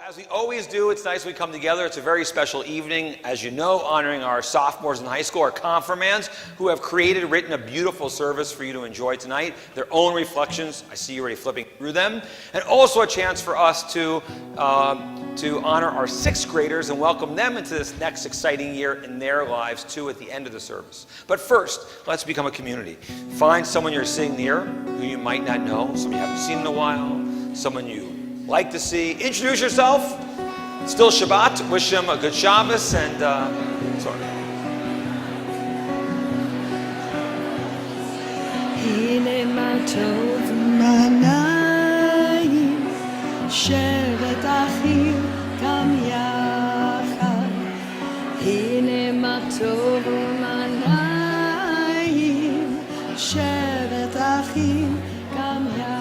As we always do, it's nice we come together. It's a very special evening, as you know, honoring our sophomores in high school, our confirmands, who have written a beautiful service for you to enjoy tonight, their own reflections. I see you already flipping through them. And also a chance for us to honor our sixth graders and welcome them into this next exciting year in their lives, too, at the end of the service. But first, let's become a community. Find someone you're seeing near who you might not know, someone you haven't seen in a while, someone you like to see. Introduce yourself. It's still Shabbat. Wish them a good Shabbos and sorry. הנה מה טוב מנעים, שבת אחים גם יחד. הנה מה טוב מנעים, שבת אחים גם יחד.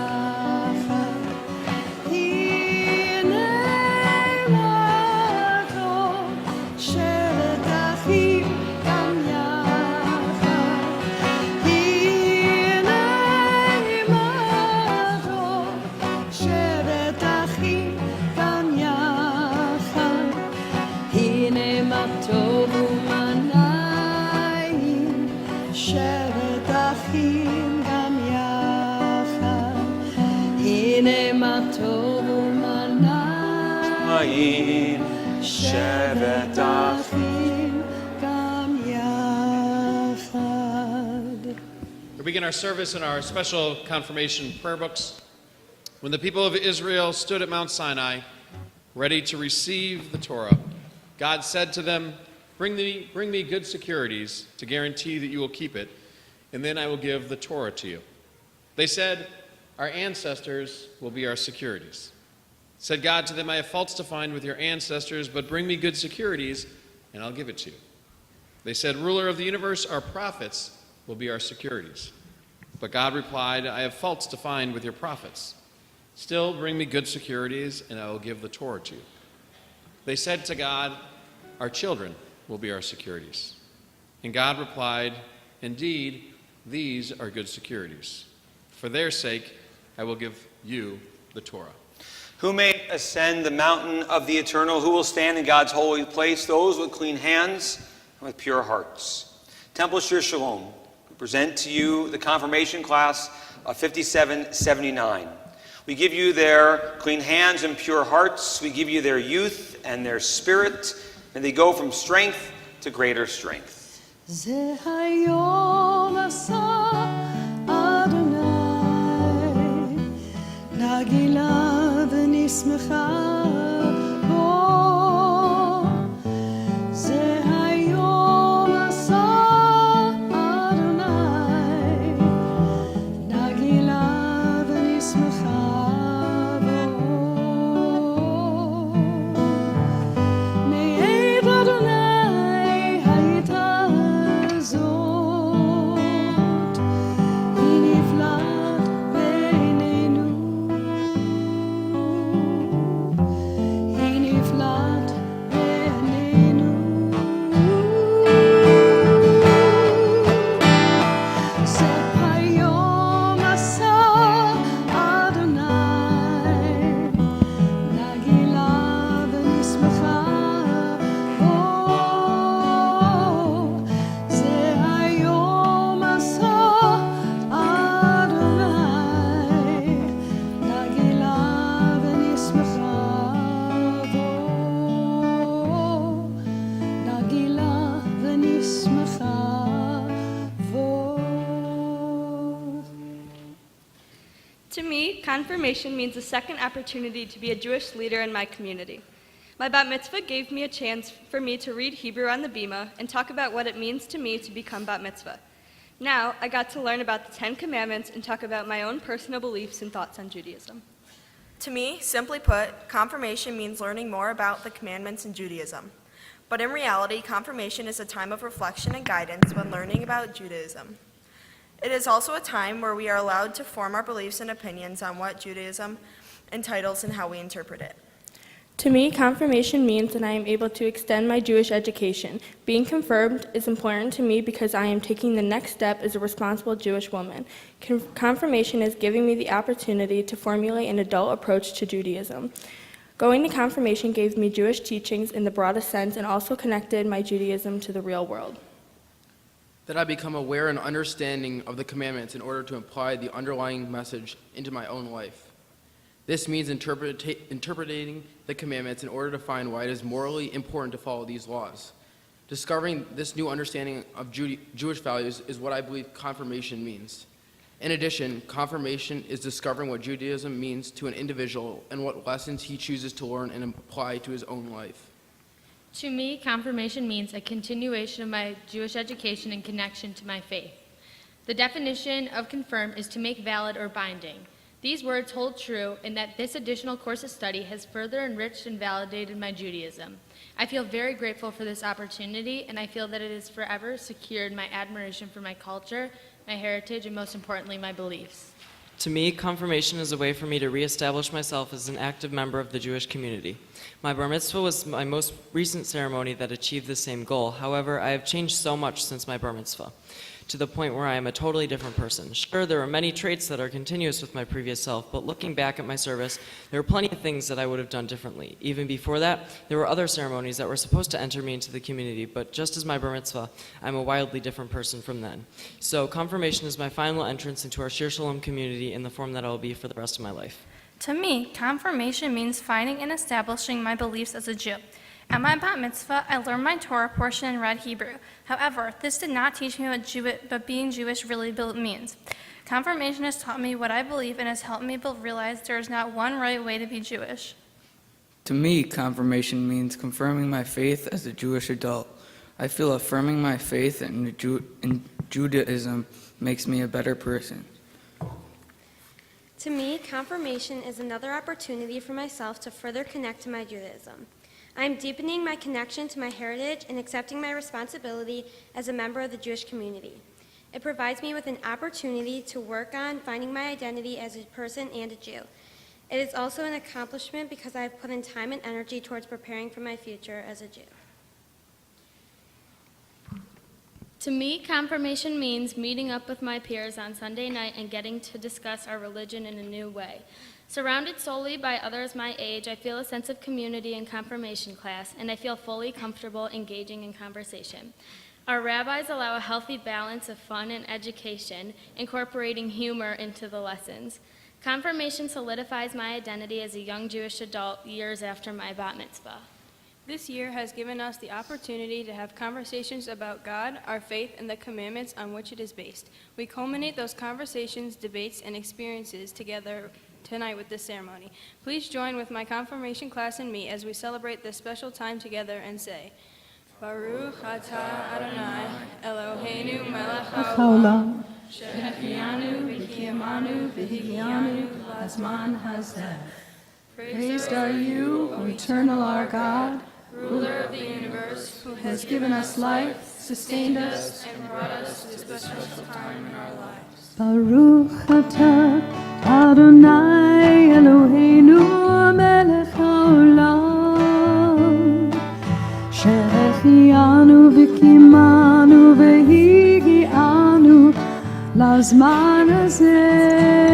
שבת אחים גם יחד. We begin our service in our special confirmation prayer books. When the people of Israel stood at Mount Sinai, ready to receive the Torah, God said to them, bring me good securities to guarantee that you will keep it, and then I will give the Torah to you. They said, our ancestors will be our securities. Said God to them, I have faults to find with your ancestors, but bring me good securities, and I'll give it to you. They said, ruler of the universe, our prophets will be our securities. But God replied, I have faults to find with your prophets. Still, bring me good securities, and I will give the Torah to you. They said to God, our children will be our securities. And God replied, indeed, these are good securities. For their sake, I will give you the Torah. Who may ascend the mountain of the eternal? Who will stand in God's holy place? Those with clean hands and with pure hearts. Temple Shir Shalom, we present to you the confirmation class of 5779. We give you their clean hands and pure hearts. We give you their youth and their spirit, and they go from strength to greater strength. זה היום עשה אדוני, נגילה ונשמחה בו. זה היום עשה אדוני, נגילה ונשמחה בו. מאת אדוני הייתה זאת, היא נפלאת בעינינו. To me, confirmation means a second opportunity to be a Jewish leader in my community. My bat mitzvah gave me a chance for me to read Hebrew on the Bima and talk about what it means to me to become bat mitzvah. Now, I got to learn about the 10 Commandments and talk about my own personal beliefs and thoughts on Judaism. To me, simply put, confirmation means learning more about the commandments in Judaism. But in reality, confirmation is a time of reflection and guidance when learning about Judaism. It is also a time where we are allowed to form our beliefs and opinions on what Judaism entitles and how we interpret it. To me, confirmation means that I am able to extend my Jewish education. Being confirmed is important to me because I am taking the next step as a responsible Jewish woman. Confirmation is giving me the opportunity to formulate an adult approach to Judaism. Going to confirmation gave me Jewish teachings in the broadest sense and also connected my Judaism to the real world. That I become aware and understanding of the commandments in order to apply the underlying message into my own life. This means interpreting the commandments in order to find why it is morally important to follow these laws. Discovering this new understanding of Jewish values is what I believe confirmation means. In addition, confirmation is discovering what Judaism means to an individual and what lessons he chooses to learn and apply to his own life. To me, confirmation means a continuation of my Jewish education and connection to my faith. The definition of confirm is to make valid or binding. These words hold true in that this additional course of study has further enriched and validated my Judaism. I feel very grateful for this opportunity, and I feel that it has forever secured my admiration for my culture, my heritage, and most importantly, my beliefs. To me, confirmation is a way for me to reestablish myself as an active member of the Jewish community. My bar mitzvah was my most recent ceremony that achieved the same goal. However, I have changed so much since my bar mitzvah, to the point where I am a totally different person. Sure, there are many traits that are continuous with my previous self, but looking back at my service, there were plenty of things that I would have done differently. Even before that, there were other ceremonies that were supposed to enter me into the community, but just as my bar mitzvah, I'm a wildly different person from then. So confirmation is my final entrance into our Shir Shalom community in the form that I will be for the rest of my life. To me, confirmation means finding and establishing my beliefs as a Jew. At my bat mitzvah, I learned my Torah portion and read Hebrew. However, this did not teach me what being Jewish really means. Confirmation has taught me what I believe and has helped me realize there is not one right way to be Jewish. To me, confirmation means confirming my faith as a Jewish adult. I feel affirming my faith in Judaism makes me a better person. To me, confirmation is another opportunity for myself to further connect to my Judaism. I am deepening my connection to my heritage and accepting my responsibility as a member of the Jewish community. It provides me with an opportunity to work on finding my identity as a person and a Jew. It is also an accomplishment because I have put in time and energy towards preparing for my future as a Jew. To me, confirmation means meeting up with my peers on Sunday night and getting to discuss our religion in a new way. Surrounded solely by others my age, I feel a sense of community in confirmation class, and I feel fully comfortable engaging in conversation. Our rabbis allow a healthy balance of fun and education, incorporating humor into the lessons. Confirmation solidifies my identity as a young Jewish adult years after my bat mitzvah. This year has given us the opportunity to have conversations about God, our faith, and the commandments on which it is based. We culminate those conversations, debates, and experiences together tonight with this ceremony. Please join with my confirmation class and me as we celebrate this special time together and say, Baruch atah Adonai Eloheinu melech haolam, she'echianu v'kiyamanu v'higianu l'zman hazeh. Praised are you, O eternal our God, ruler of the universe, who has given us life, sustained us, and brought us to this special time in our lives. Baruch atah Adonai Eloheinu melech haolam, she'echianu v'kimanu v'higianu l'zman hazeh.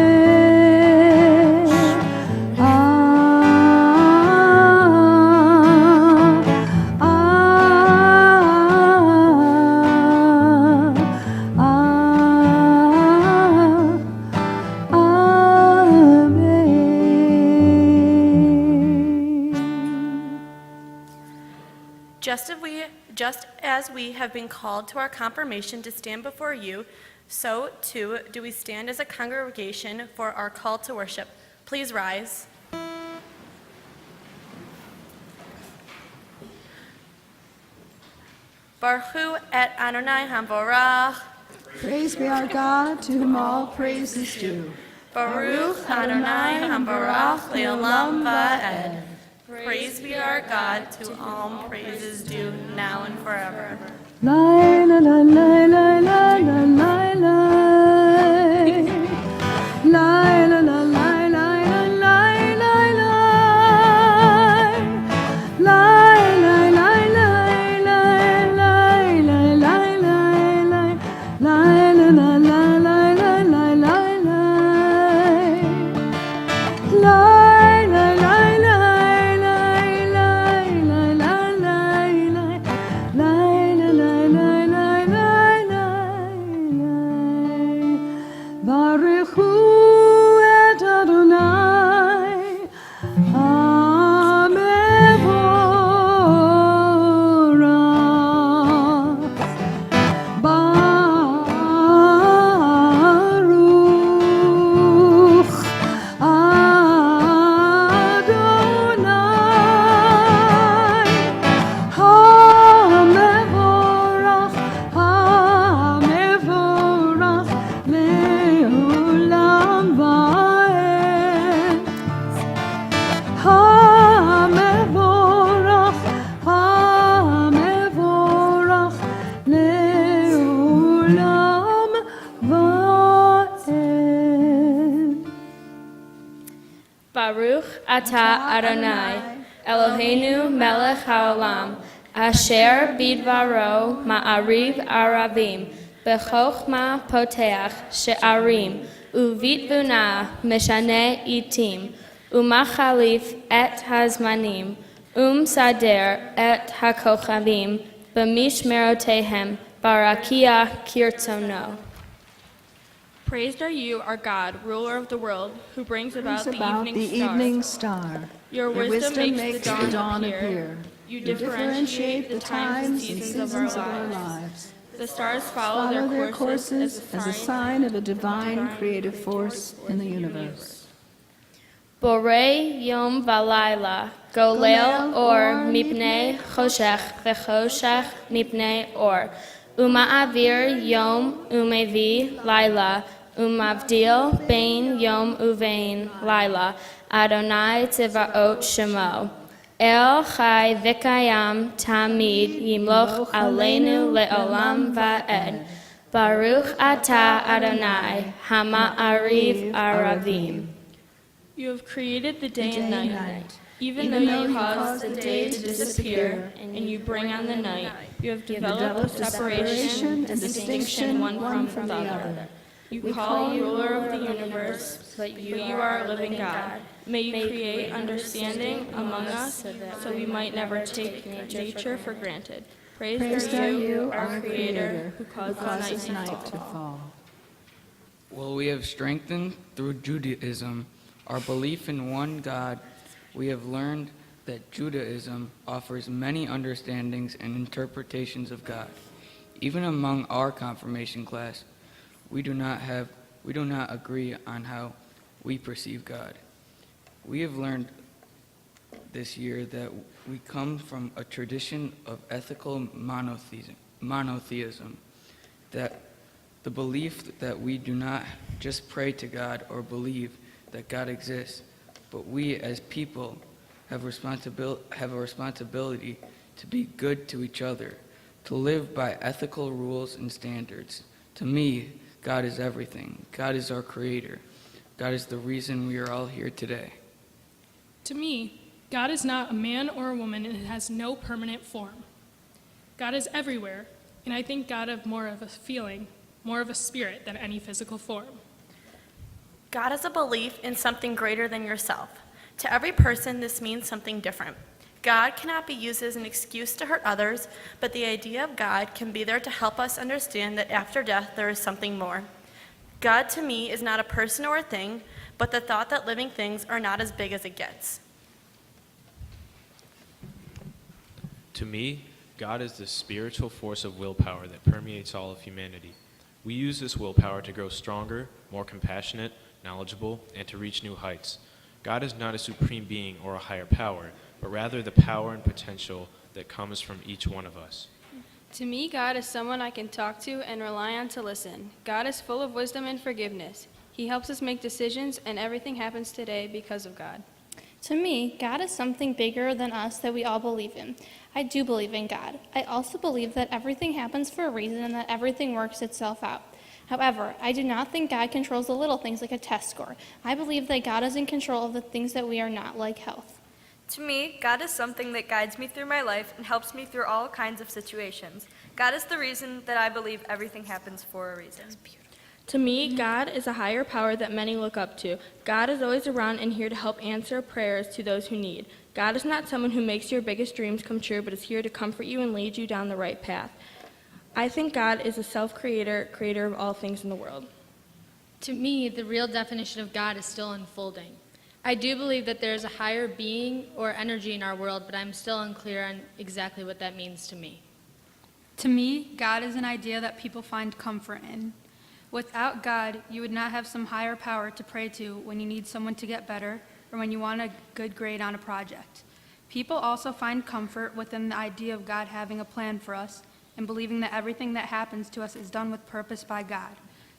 Just as we have been called to our confirmation to stand before you, so too do we stand as a congregation for our call to worship. Please rise. Baruch et Adonai Hamvorach. Praise be our God, to whom all praise is due. Baruch Adonai Hamvorach le'olam va'ed. Praise be our God, to whom praise is due, now and forever. La la la la la la la la la. La la la la la la la la la. La la la la la la la la la. La la la la la la la la la. La la la la la. Ata Adonai, Eloheinu melech haolam, asher bidvaro ma'ariv aravim, bechokma poteach she'arim, uvitvuna meshane itim, umachalif et hazmanim, sader et hakochavim, b'mishmerotehem, barakia kirtzono. Praised are you, our God, ruler of the world, who brings about the the evening star. star. Your wisdom makes the dawn appear. You differentiate the times and seasons of our lives. The stars follow their courses as a sign of a divine creative force in the universe. Borei yom valayla, golel or mipnei choshech vechoshech mipnei or, uma'avir yom umevi laila, umavdil bein yom uvein laila, Adonai tziva'ot shemo. El chai v'kayam tamid yimloch aleinu le'olam va'ed. Baruch atah Adonai hama'ariv aravim. You have created the day and night. Even though you cause the day to disappear and you bring on the night, you have developed a separation and distinction one from the other. You call ruler of the universe, but you are a living God. May you create understanding among us so we might never take nature for granted. Praised are you, our Creator, who causes night to fall. Well, we have strengthened through Judaism our belief in one God. We have learned that Judaism offers many understandings and interpretations of God. Even among our confirmation class, we do not agree on how we perceive God. We have learned this year that we come from a tradition of ethical monotheism, that the belief that we do not just pray to God or believe that God exists, but we as people have a responsibility to be good to each other, to live by ethical rules and standards. To me, God is everything. God is our creator. God is the reason we are all here today. To me, God is not a man or a woman and it has no permanent form. God is everywhere, and I think God of more of a feeling, more of a spirit than any physical form. God is a belief in something greater than yourself. To every person, this means something different. God cannot be used as an excuse to hurt others, but the idea of God can be there to help us understand that after death there is something more. God to me is not a person or a thing, but the thought that living things are not as big as it gets. To me, God is the spiritual force of willpower that permeates all of humanity. We use this willpower to grow stronger, more compassionate, knowledgeable, and to reach new heights. God is not a supreme being or a higher power, but rather the power and potential that comes from each one of us. To me, God is someone I can talk to and rely on to listen. God is full of wisdom and forgiveness. He helps us make decisions, and everything happens today because of God. To me, God is something bigger than us that we all believe in. I do believe in God. I also believe that everything happens for a reason and that everything works itself out. However, I do not think God controls the little things like a test score. I believe that God is in control of the things that we are not, like health. To me, God is something that guides me through my life and helps me through all kinds of situations. God is the reason that I believe everything happens for a reason. To me, God is a higher power that many look up to. God is always around and here to help answer prayers to those who need. God is not someone who makes your biggest dreams come true, but is here to comfort you and lead you down the right path. I think God is a self-creator, creator of all things in the world. To me, the real definition of God is still unfolding. I do believe that there is a higher being or energy in our world, but I'm still unclear on exactly what that means to me. To me, God is an idea that people find comfort in. Without God, you would not have some higher power to pray to when you need someone to get better or when you want a good grade on a project. People also find comfort within the idea of God having a plan for us and believing that everything that happens to us is done with purpose by God,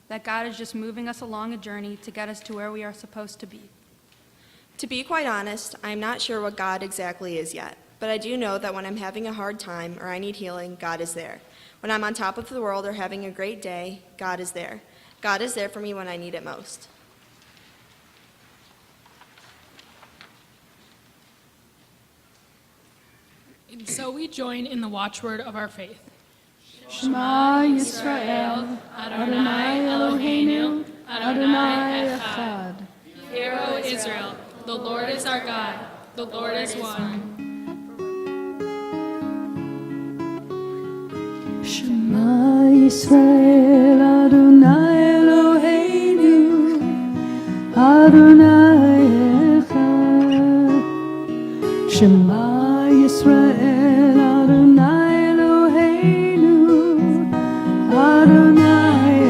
that God is just moving us along a journey to get us to where we are supposed to be. To be quite honest, I'm not sure what God exactly is yet, but I do know that when I'm having a hard time or I need healing, God is there. When I'm on top of the world or having a great day, God is there. God is there for me when I need it most. And so we join in the watchword of our faith. Shema Yisrael, Adonai Eloheinu, Adonai Echad. Hear, O Israel, the Lord is our God, the Lord is one. Shema Yisrael, Adonai Eloheinu, Adonai Echad. Shema Yisrael, Adonai Eloheinu, Adonai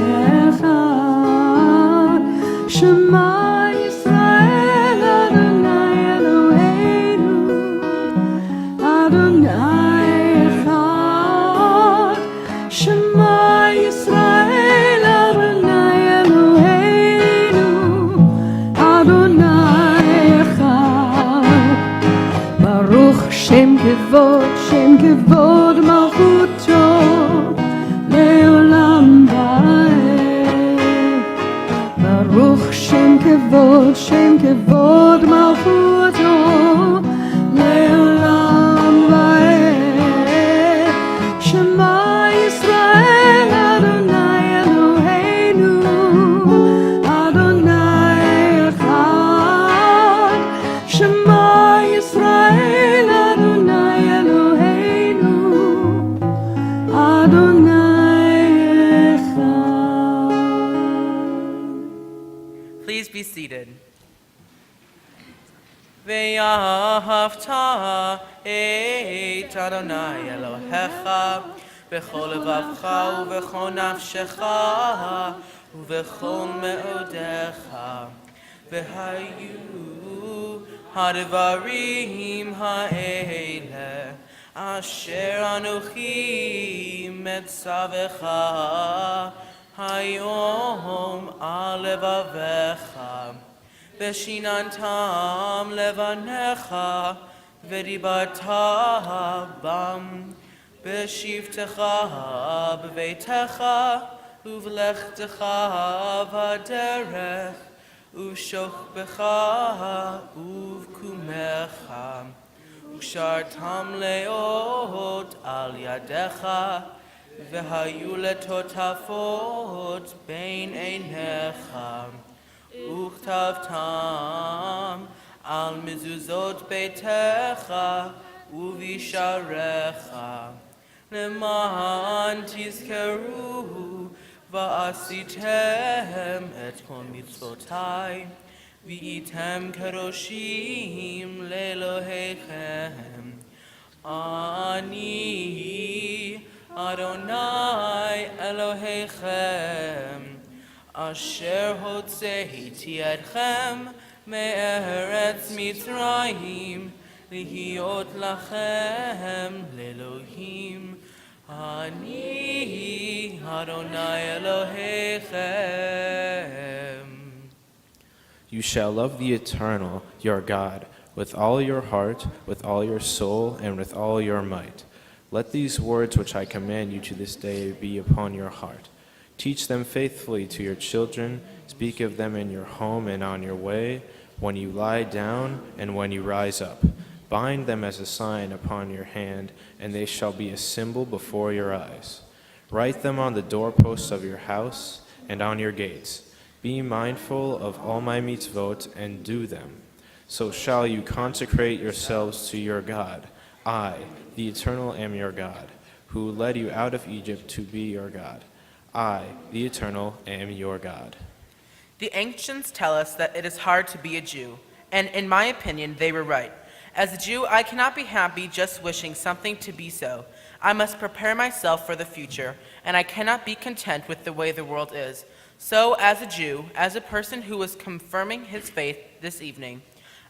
Echad. Shema Yisrael, Adonai Eloheinu, Adonai Echad. Shema Yisrael, Adonai Eloheinu, Adonai Echad. Baruch Shem Kevod Malchuto, Leolam Vaed. Baruch Shem Kevod Malchuto, Leolam Vaed. Shema Yisrael, Adonai Eloheinu, Adonai Echad. Shema Yisrael, Adonai Eloheinu, Adonai Echad. Please be seated. Ve'ahavta et Adonai Elohecha b'chol levavcha u'b'chol nafshecha u'b'chol me'odecha v'hayu ha'devarim ha'ele asher anochi metzavecha hayom al levavecha Veshinantam levanecha vedibata bam beshivtecha bevetecha uvlechtecha vaderech ushochbecha uvkumecha ushartam leot al yadecha vehayu letotafot bein einecha Uchtavtam al mezuzot beitecha uvisharecha leman tizkeru va'asitem et kol mitzvotai v'item keroshim le'Elohechem ani Adonai Elohechem Asher hotzeiti etchem me'eretz Mitzrayim lihiot lachem le'Elohim ani Adonai Elohechem. You shall love the Eternal, your God, with all your heart, with all your soul, and with all your might. Let these words which I command you to this day be upon your heart. Teach them faithfully to your children. Speak of them in your home and on your way, when you lie down and when you rise up. Bind them as a sign upon your hand, and they shall be a symbol before your eyes. Write them on the doorposts of your house and on your gates. Be mindful of all my mitzvot and do them. So shall you consecrate yourselves to your God. I, the Eternal, am your God, who led you out of Egypt to be your God. I, the Eternal, am your God. The ancients tell us that it is hard to be a Jew, and in my opinion, they were right. As a Jew, I cannot be happy just wishing something to be so. I must prepare myself for the future, and I cannot be content with the way the world is. So, as a Jew, as a person who is confirming his faith this evening,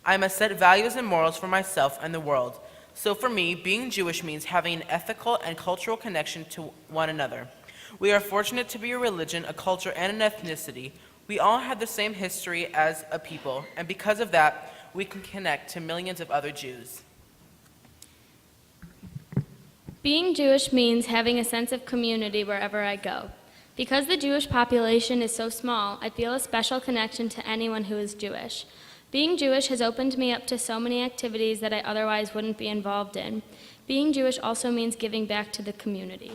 I must set values and morals for myself and the world. So for me, being Jewish means having an ethical and cultural connection to one another. We are fortunate to be a religion, a culture, and an ethnicity. We all have the same history as a people, and because of that, we can connect to millions of other Jews. Being Jewish means having a sense of community wherever I go. Because the Jewish population is so small, I feel a special connection to anyone who is Jewish. Being Jewish has opened me up to so many activities that I otherwise wouldn't be involved in. Being Jewish also means giving back to the community.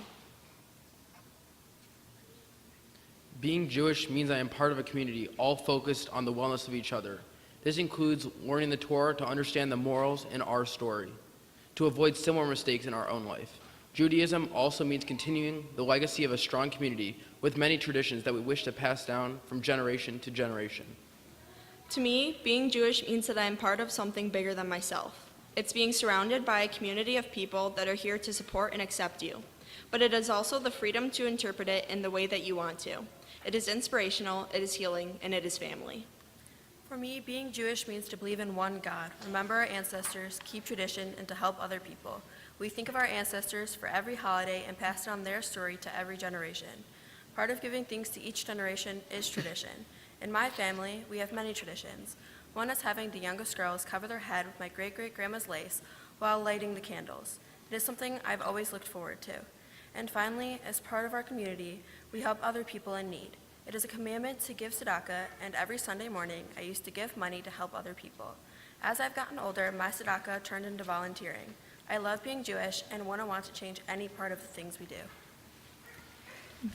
Being Jewish means I am part of a community all focused on the wellness of each other. This includes learning the Torah to understand the morals in our story, to avoid similar mistakes in our own life. Judaism also means continuing the legacy of a strong community with many traditions that we wish to pass down from generation to generation. To me, being Jewish means that I am part of something bigger than myself. It's being surrounded by a community of people that are here to support and accept you. But it is also the freedom to interpret it in the way that you want to. It is inspirational, it is healing, and it is family. For me, being Jewish means to believe in one God, remember our ancestors, keep tradition, and to help other people. We think of our ancestors for every holiday and pass down their story to every generation. Part of giving things to each generation is tradition. In my family, we have many traditions. One is having the youngest girls cover their head with my great-great-grandma's lace while lighting the candles. It is something I've always looked forward to. And finally, as part of our community, we help other people in need. It is a commandment to give tzedakah, and every Sunday morning, I used to give money to help other people. As I've gotten older, my tzedakah turned into volunteering. I love being Jewish and wouldn't want to change any part of the things we do.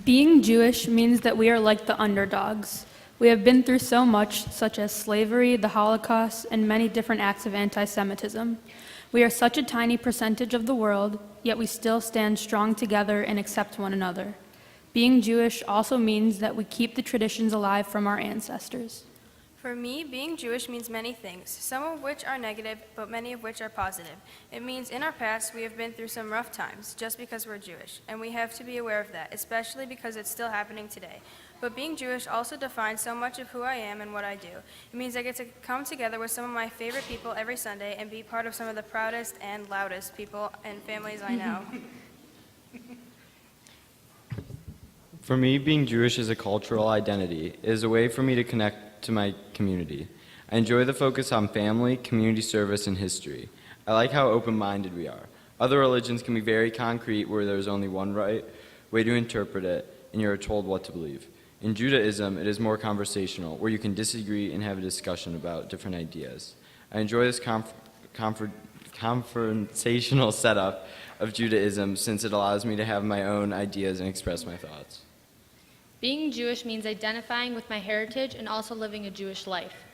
Being Jewish means that we are like the underdogs. We have been through so much, such as slavery, the Holocaust, and many different acts of anti-Semitism. We are such a tiny percentage of the world, yet we still stand strong together and accept one another. Being Jewish also means that we keep the traditions alive from our ancestors. For me, being Jewish means many things, some of which are negative, but many of which are positive. It means in our past we have been through some rough times just because we're Jewish, and we have to be aware of that, especially because it's still happening today. But being Jewish also defines so much of who I am and what I do. It means I get to come together with some of my favorite people every Sunday and be part of some of the proudest and loudest people and families I know. For me, being Jewish is a cultural identity. It is a way for me to connect to my community. I enjoy the focus on family, community service, and history. I like how open-minded we are. Other religions can be very concrete, where there's only one right way to interpret it, and you're told what to believe. In Judaism, it is more conversational, where you can disagree and have a discussion about different ideas. I enjoy this confrontational setup of Judaism since it allows me to have my own ideas and express my thoughts. Being Jewish means identifying with my heritage and also living a Jewish life.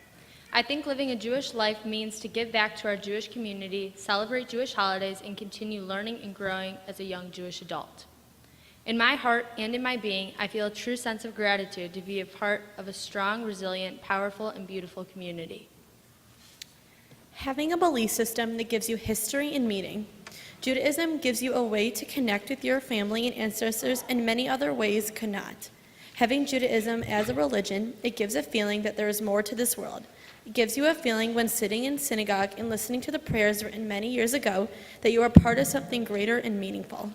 I think living a Jewish life means to give back to our Jewish community, celebrate Jewish holidays, and continue learning and growing as a young Jewish adult. In my heart and in my being, I feel a true sense of gratitude to be a part of a strong, resilient, powerful, and beautiful community. Having a belief system that gives you history and meaning. Judaism gives you a way to connect with your family and ancestors in many other ways could not. Having Judaism as a religion, it gives a feeling that there is more to this world. It gives you a feeling when sitting in synagogue and listening to the prayers written many years ago that you are part of something greater and meaningful.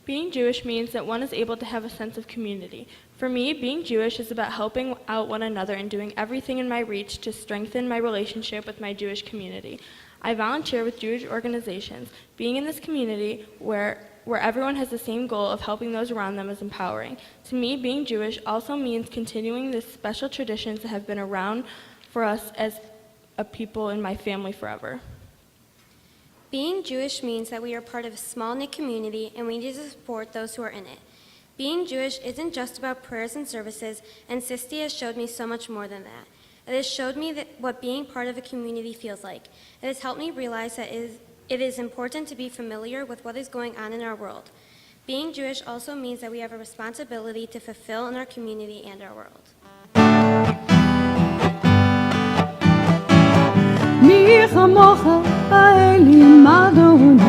Being Jewish means that one is able to have a sense of community. For me, being Jewish is about helping out one another and doing everything in my reach to strengthen my relationship with my Jewish community. I volunteer with Jewish organizations. Being in this community where everyone has the same goal of helping those around them is empowering. To me, being Jewish also means continuing the special traditions that have been around for us as a people in my family forever. Being Jewish means that we are part of a small-knit community and we need to support those who are in it. Being Jewish isn't just about prayers and services, and Sisti has showed me so much more than that. It has showed me what being part of a community feels like. It has helped me realize that it is important to be familiar with what is going on in our world. Being Jewish also means that we have a responsibility to fulfill in our community and our world. מי כמוך האלים אדוני,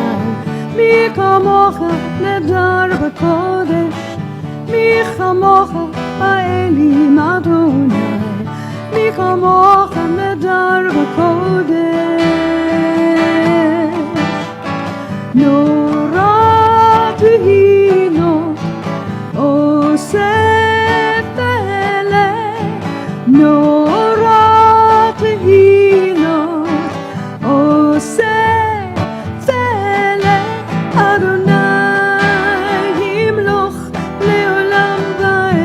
מי כמוך נדר בקודש, מי כמוך האלים אדוני, מי כמוך נדר בקודש. נורא תהילות עושה פלא, נורא תהילות עושה פלא, אדוני ימלוך לעולם ועד.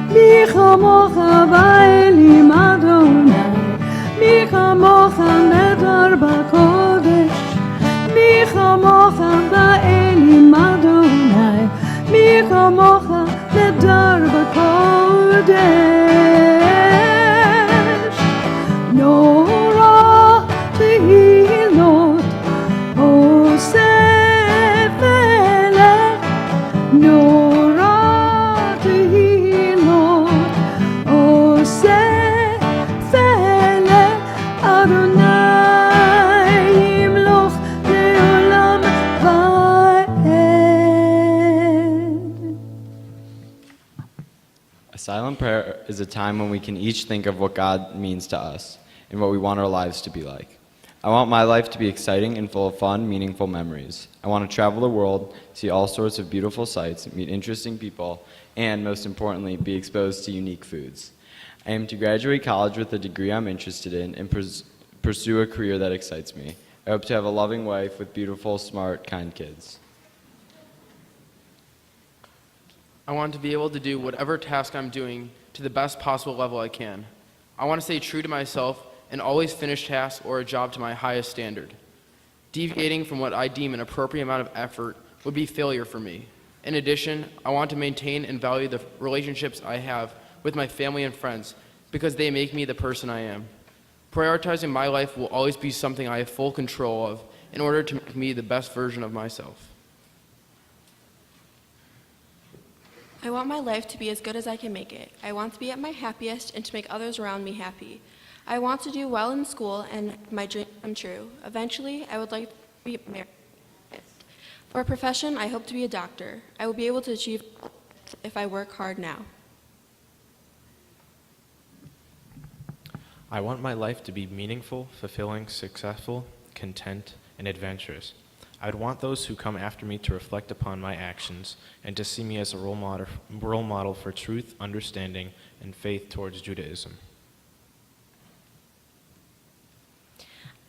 מי כמוך Silent prayer is a time when we can each think of what God means to us and what we want our lives to be like. I want my life to be exciting and full of fun, meaningful memories. I want to travel the world, see all sorts of beautiful sights, meet interesting people, and most importantly, be exposed to unique foods. I aim to graduate college with a degree I'm interested in and pursue a career that excites me. I hope to have a loving wife with beautiful, smart, kind kids. I want to be able to do whatever task I'm doing to the best possible level I can. I want to stay true to myself and always finish tasks or a job to my highest standard. Deviating from what I deem an appropriate amount of effort would be failure for me. In addition, I want to maintain and value the relationships I have with my family and friends because they make me the person I am. Prioritizing my life will always be something I have full control of in order to make me the best version of myself. I want my life to be as good as I can make it. I want to be at my happiest and to make others around me happy. I want to do well in school and my dream come true. Eventually, I would like to be married. For a profession, I hope to be a doctor. I will be able to achieve if I work hard now. I want my life to be meaningful, fulfilling, successful, content, and adventurous. I would want those who come after me to reflect upon my actions and to see me as a role model for truth, understanding, and faith towards Judaism.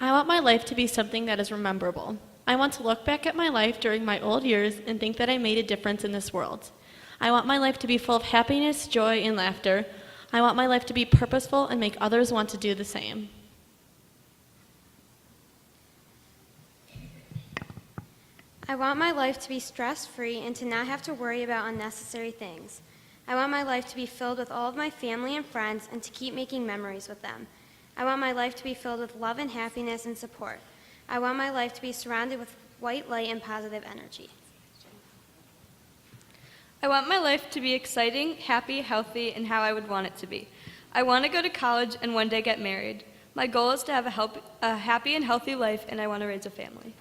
I want my life to be something that is rememberable. I want to look back at my life during my old years and think that I made a difference in this world. I want my life to be full of happiness, joy, and laughter. I want my life to be purposeful and make others want to do the same. I want my life to be stress-free and to not have to worry about unnecessary things. I want my life to be filled with all of my family and friends and to keep making memories with them. I want my life to be filled with love and happiness and support. I want my life to be surrounded with white light and positive energy. I want my life to be exciting, happy, healthy, and how I would want it to be. I want to go to college and one day get married. My goal is to have a happy and healthy life, and I want to raise a family.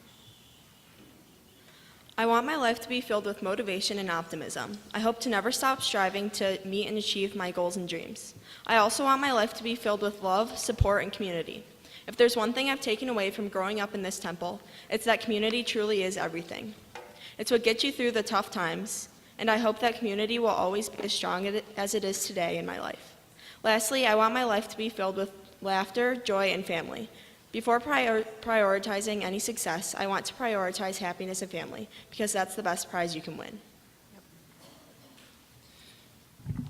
I want my life to be filled with motivation and optimism. I hope to never stop striving to meet and achieve my goals and dreams. I also want my life to be filled with love, support, and community. If there's one thing I've taken away from growing up in this temple, it's that community truly is everything. It's what gets you through the tough times, and I hope that community will always be as strong as it is today in my life. Lastly, I want my life to be filled with laughter, joy, and family. Before prioritizing any success, I want to prioritize happiness and family, because that's the best prize you can win.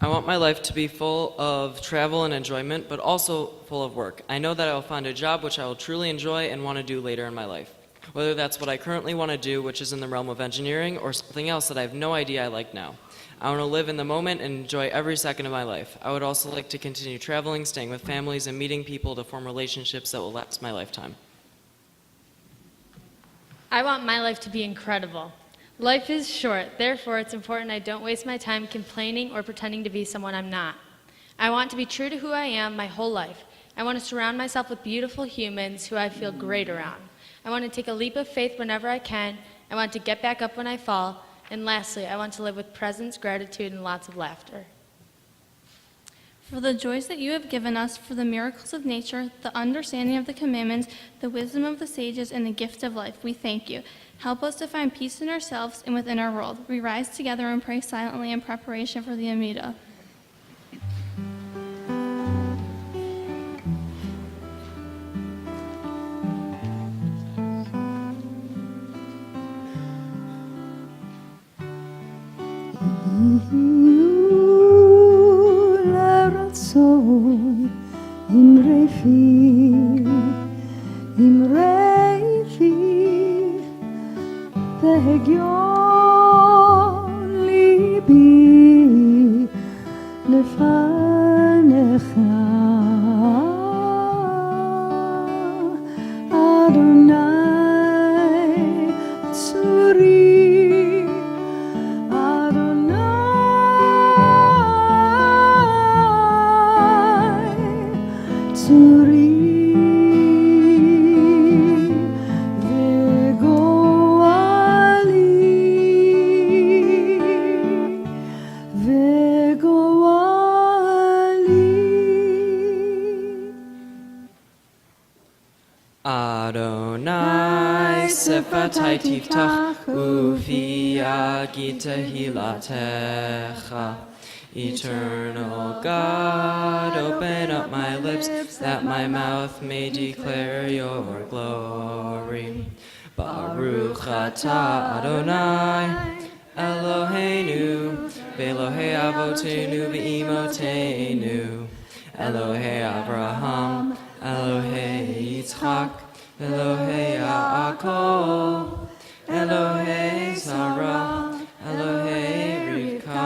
I want my life to be full of travel and enjoyment, but also full of work. I know that I will find a job which I will truly enjoy and want to do later in my life. Whether that's what I currently want to do, which is in the realm of engineering, or something else that I have no idea I like now. I want to live in the moment and enjoy every second of my life. I would also like to continue traveling, staying with families, and meeting people to form relationships that will last my lifetime. I want my life to be incredible. Life is short, therefore it's important I don't waste my time complaining or pretending to be someone I'm not. I want to be true to who I am my whole life. I want to surround myself with beautiful humans who I feel great around. I want to take a leap of faith whenever I can. I want to get back up when I fall. And lastly, I want to live with presence, gratitude, and lots of laughter. For the joys that you have given us, for the miracles of nature, the understanding of the commandments, the wisdom of the sages, and the gift of life, we thank you. Help us to find peace in ourselves and within our world. We rise together and pray silently in preparation for the Amidah. לרצון אמרי פי, אמרי פי, והגיון ליבי לפניך, אדוני צורי, צורי וגואלי. Adonai sefatai tiftach ufi agita hilatecha. Eternal God, open up my lips that my mouth may declare your glory. Baruch atah Adonai Eloheinu v'Elohei avotenu v'imotenu Elohei Abraham Elohei Yitzchak Elohei Yaakov Elohei Sarah Elohei Rivka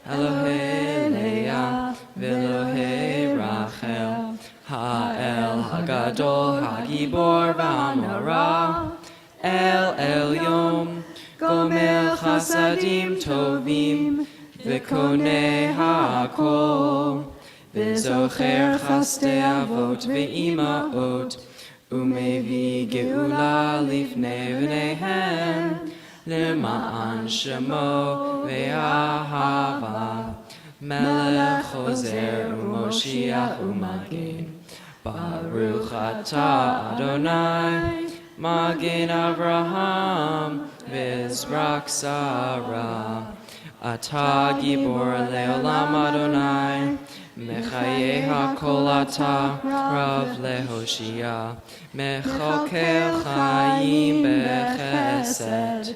Elohei Leah v'Elohei Rachel Ha'el Hagadol Hagibor v'Hamorah El Elyon Gomer Chasadim Tovim V'Konei HaKol V'Zocher Chasdei Avot V'Imaot Umevi Geula Lifnei V'neihem L'ma'an Shemo Ve'ahava Melech Chozer U'Moshiach U'Magen Baruch atah Adonai Magen Avraham V'Zrak Sarah Atah Gibor Le'olam Adonai Mechaye HaKol Atah Rav Lehoshia Mechokel Chaim Bechesed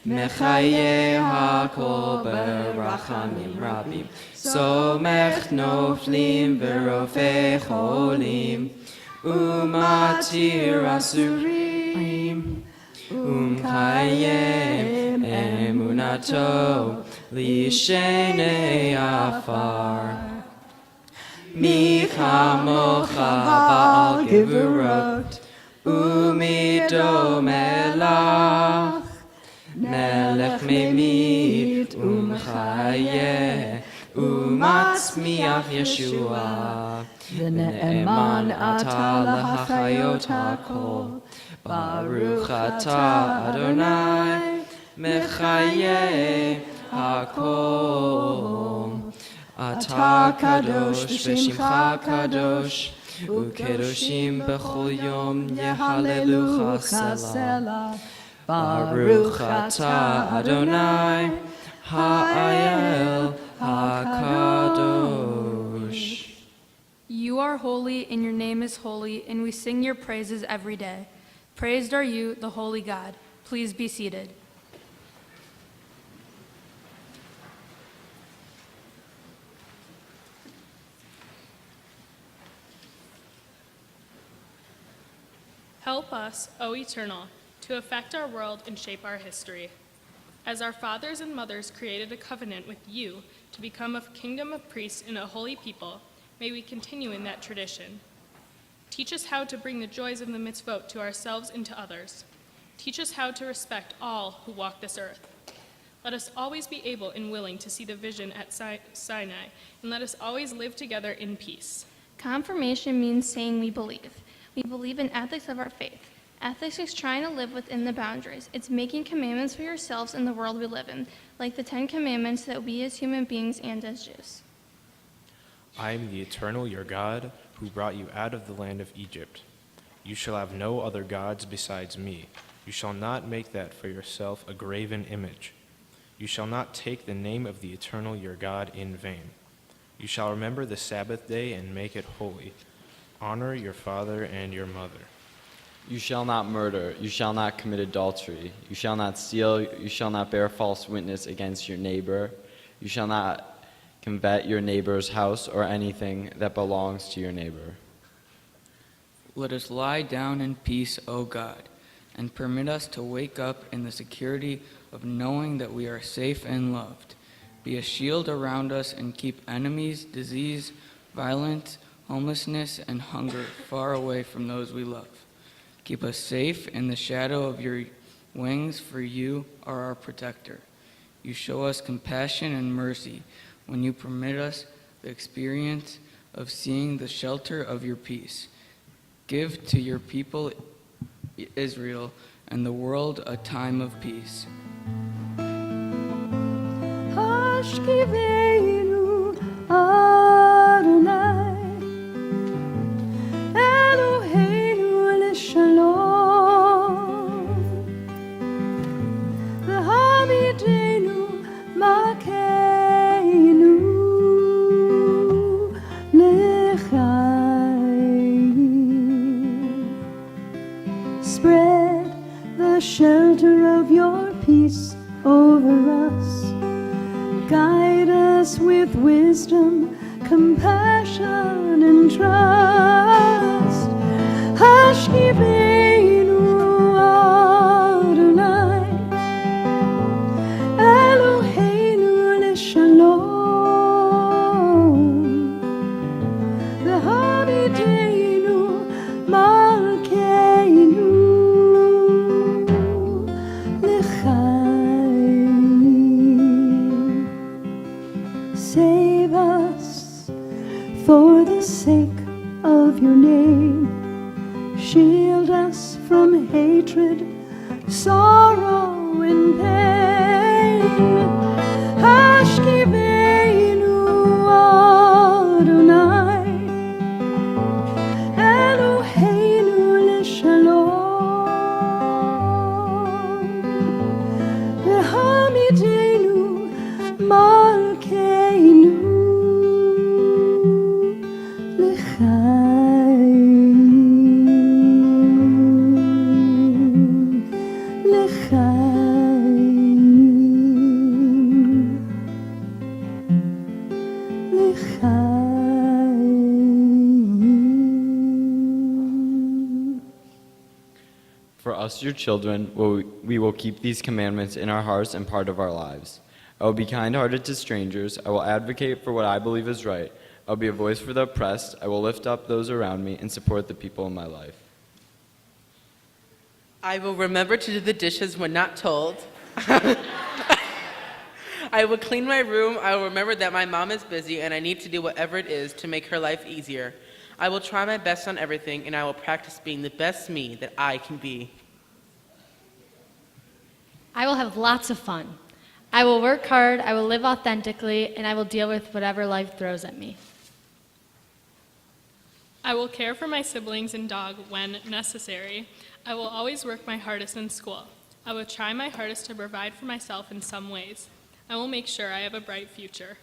Mechaye HaKol Berachamim Rabim Somech Noflim V'Rofei Cholim Umatir Asurim Umchayem Emunato Lishenei Afar Mi chamocha ba'al gevurot Umido melach Melech memit umchayeh Umatzmiach Yeshua V'ne'eman atah lahachayot hakol Baruch atah Adonai Mechayeh hakol Atah kadosh v'shimcha kadosh Ukedoshim b'chol yom yehalelucha selah Baruch atah Adonai Ha'ayel HaKadosh. You are holy, and your name is holy, and we sing your praises every day. Praised are you, the holy God. Please be seated. Help us, O Eternal, to affect our world and shape our history. As our fathers and mothers created a covenant with you to become a kingdom of priests and a holy people, may we continue in that tradition. Teach us how to bring the joys of the mitzvot to ourselves and to others. Teach us how to respect all who walk this earth. Let us always be able and willing to see the vision at Sinai, and let us always live together in peace. Confirmation means saying we believe. We believe in ethics of our faith. Ethics is trying to live within the boundaries. It's making commandments for yourselves in the world we live in, like the 10 Commandments that we as human beings and as Jews. I am the Eternal, your God, who brought you out of the land of Egypt. You shall have no other gods besides me. You shall not make that for yourself a graven image. You shall not take the name of the Eternal, your God, in vain. You shall remember the Sabbath day and make it holy. Honor your father and your mother. You shall not murder. You shall not commit adultery. You shall not steal. You shall not bear false witness against your neighbor. You shall not covet your neighbor's house or anything that belongs to your neighbor. Let us lie down in peace, O God, and permit us to wake up in the security of knowing that we are safe and loved. Be a shield around us and keep enemies, disease, violence, homelessness, and hunger far away from those we love. Keep us safe in the shadow of your wings, for you are our protector. You show us compassion and mercy when you permit us the experience of seeing the shelter of your peace. Give to your people Israel and the world a time of peace. Hashkiveinu Adonai Eloheinu l'shalom Spread the shelter of your peace over us. Guide us with wisdom, compassion, and trust. Hashkivenu Adonai, Eloheinu leshalom, v'hamidenu malkeinu l'chaim. Save us for the sake of your name. Shield us from hatred, sorrow, and pain. Hashkivenu Adonai, Eloheinu leshalom, v'hamidenu malkeinu For us, your children, we will keep these commandments in our hearts and part of our lives. I will be kind-hearted to strangers. I will advocate for what I believe is right. I will be a voice for the oppressed. I will lift up those around me and support the people in my life. I will remember to do the dishes when not told. I will clean my room. I will remember that my mom is busy and I need to do whatever it is to make her life easier. I will try my best on everything, and I will practice being the best me that I can be. I will have lots of fun. I will work hard, I will live authentically, and I will deal with whatever life throws at me. I will care for my siblings and dog when necessary. I will always work my hardest in school. I will try my hardest to provide for myself in some ways. I will make sure I have a bright future.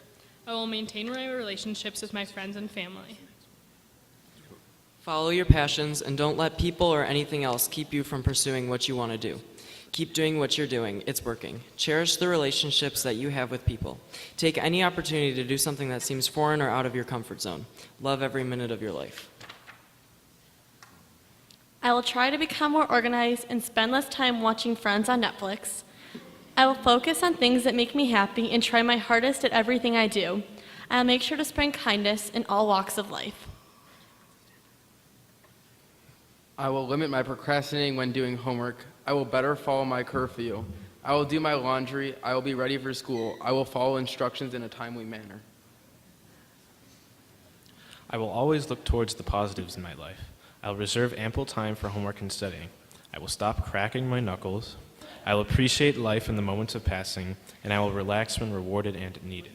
I will maintain my relationships with my friends and family. Follow your passions and don't let people or anything else keep you from pursuing what you want to do. Keep doing what you're doing. It's working. Cherish the relationships that you have with people. Take any opportunity to do something that seems foreign or out of your comfort zone. Love every minute of your life. I will try to become more organized and spend less time watching Friends on Netflix. I will focus on things that make me happy and try my hardest at everything I do. I will make sure to spread kindness in all walks of life. I will limit my procrastinating when doing homework. I will better follow my curfew. I will do my laundry. I will be ready for school. I will follow instructions in a timely manner. I will always look towards the positives in my life. I will reserve ample time for homework and studying. I will stop cracking my knuckles. I will appreciate life in the moments of passing, and I will relax when rewarded and needed.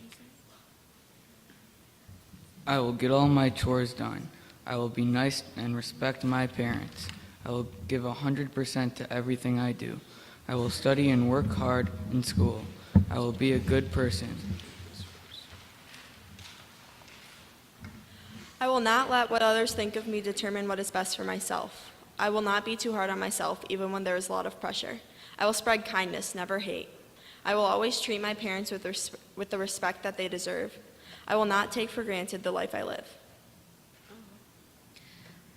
I will get all my chores done. I will be nice and respect my parents. I will give 100% to everything I do. I will study and work hard in school. I will be a good person. I will not let what others think of me determine what is best for myself. I will not be too hard on myself, even when there is a lot of pressure. I will spread kindness, never hate. I will always treat my parents with the respect that they deserve. I will not take for granted the life I live.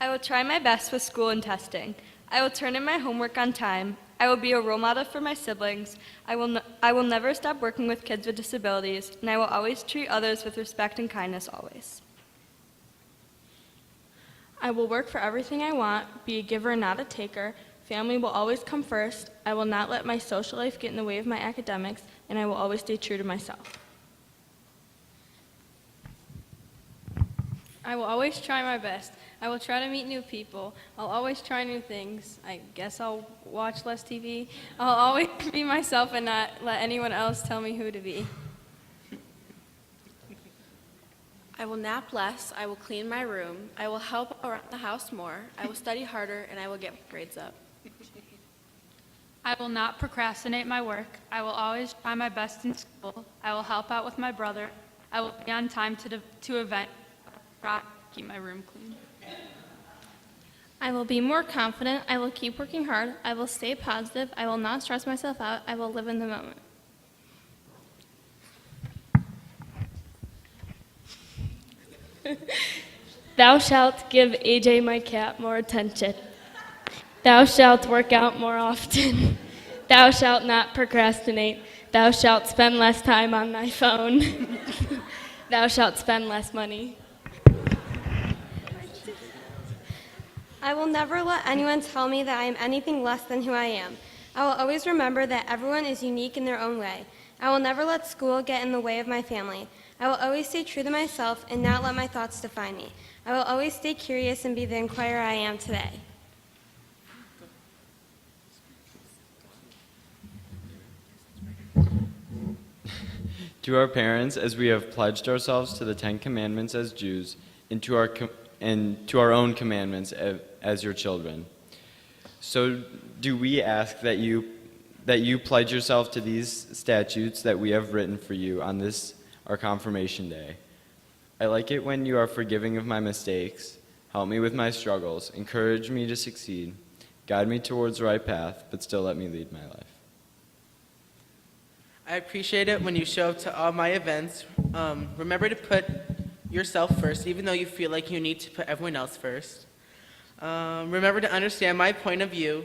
I will try my best with school and testing. I will turn in my homework on time. I will be a role model for my siblings. I will never stop working with kids with disabilities, and I will always treat others with respect and kindness always. I will work for everything I want, be a giver, not a taker. Family will always come first. I will not let my social life get in the way of my academics, and I will always stay true to myself. I will always try my best. I will try to meet new people. I'll always try new things. I guess I'll watch less TV. I'll always be myself and not let anyone else tell me who to be. I will nap less. I will clean my room. I will help around the house more. I will study harder, and I will get my grades up. I will not procrastinate my work. I will always try my best in school. I will help out with my brother. I will be on time to event. Try to keep my room clean. I will be more confident. I will keep working hard. I will stay positive. I will not stress myself out. I will live in the moment. Thou shalt give AJ my cat more attention. Thou shalt work out more often. Thou shalt not procrastinate. Thou shalt spend less time on thy phone. Thou shalt spend less money. I will never let anyone tell me that I am anything less than who I am. I will always remember that everyone is unique in their own way. I will never let school get in the way of my family. I will always stay true to myself and not let my thoughts define me. I will always stay curious and be the inquirer I am today. To our parents, as we have pledged ourselves to the Ten Commandments as Jews, and to our own commandments as your children. So do we ask that you pledge yourself to these statutes that we have written for you on this, our confirmation day. I like it when you are forgiving of my mistakes, help me with my struggles, encourage me to succeed, guide me towards the right path, but still let me lead my life. I appreciate it when you show up to all my events. Remember to put yourself first, even though you feel like you need to put everyone else first. Remember to understand my point of view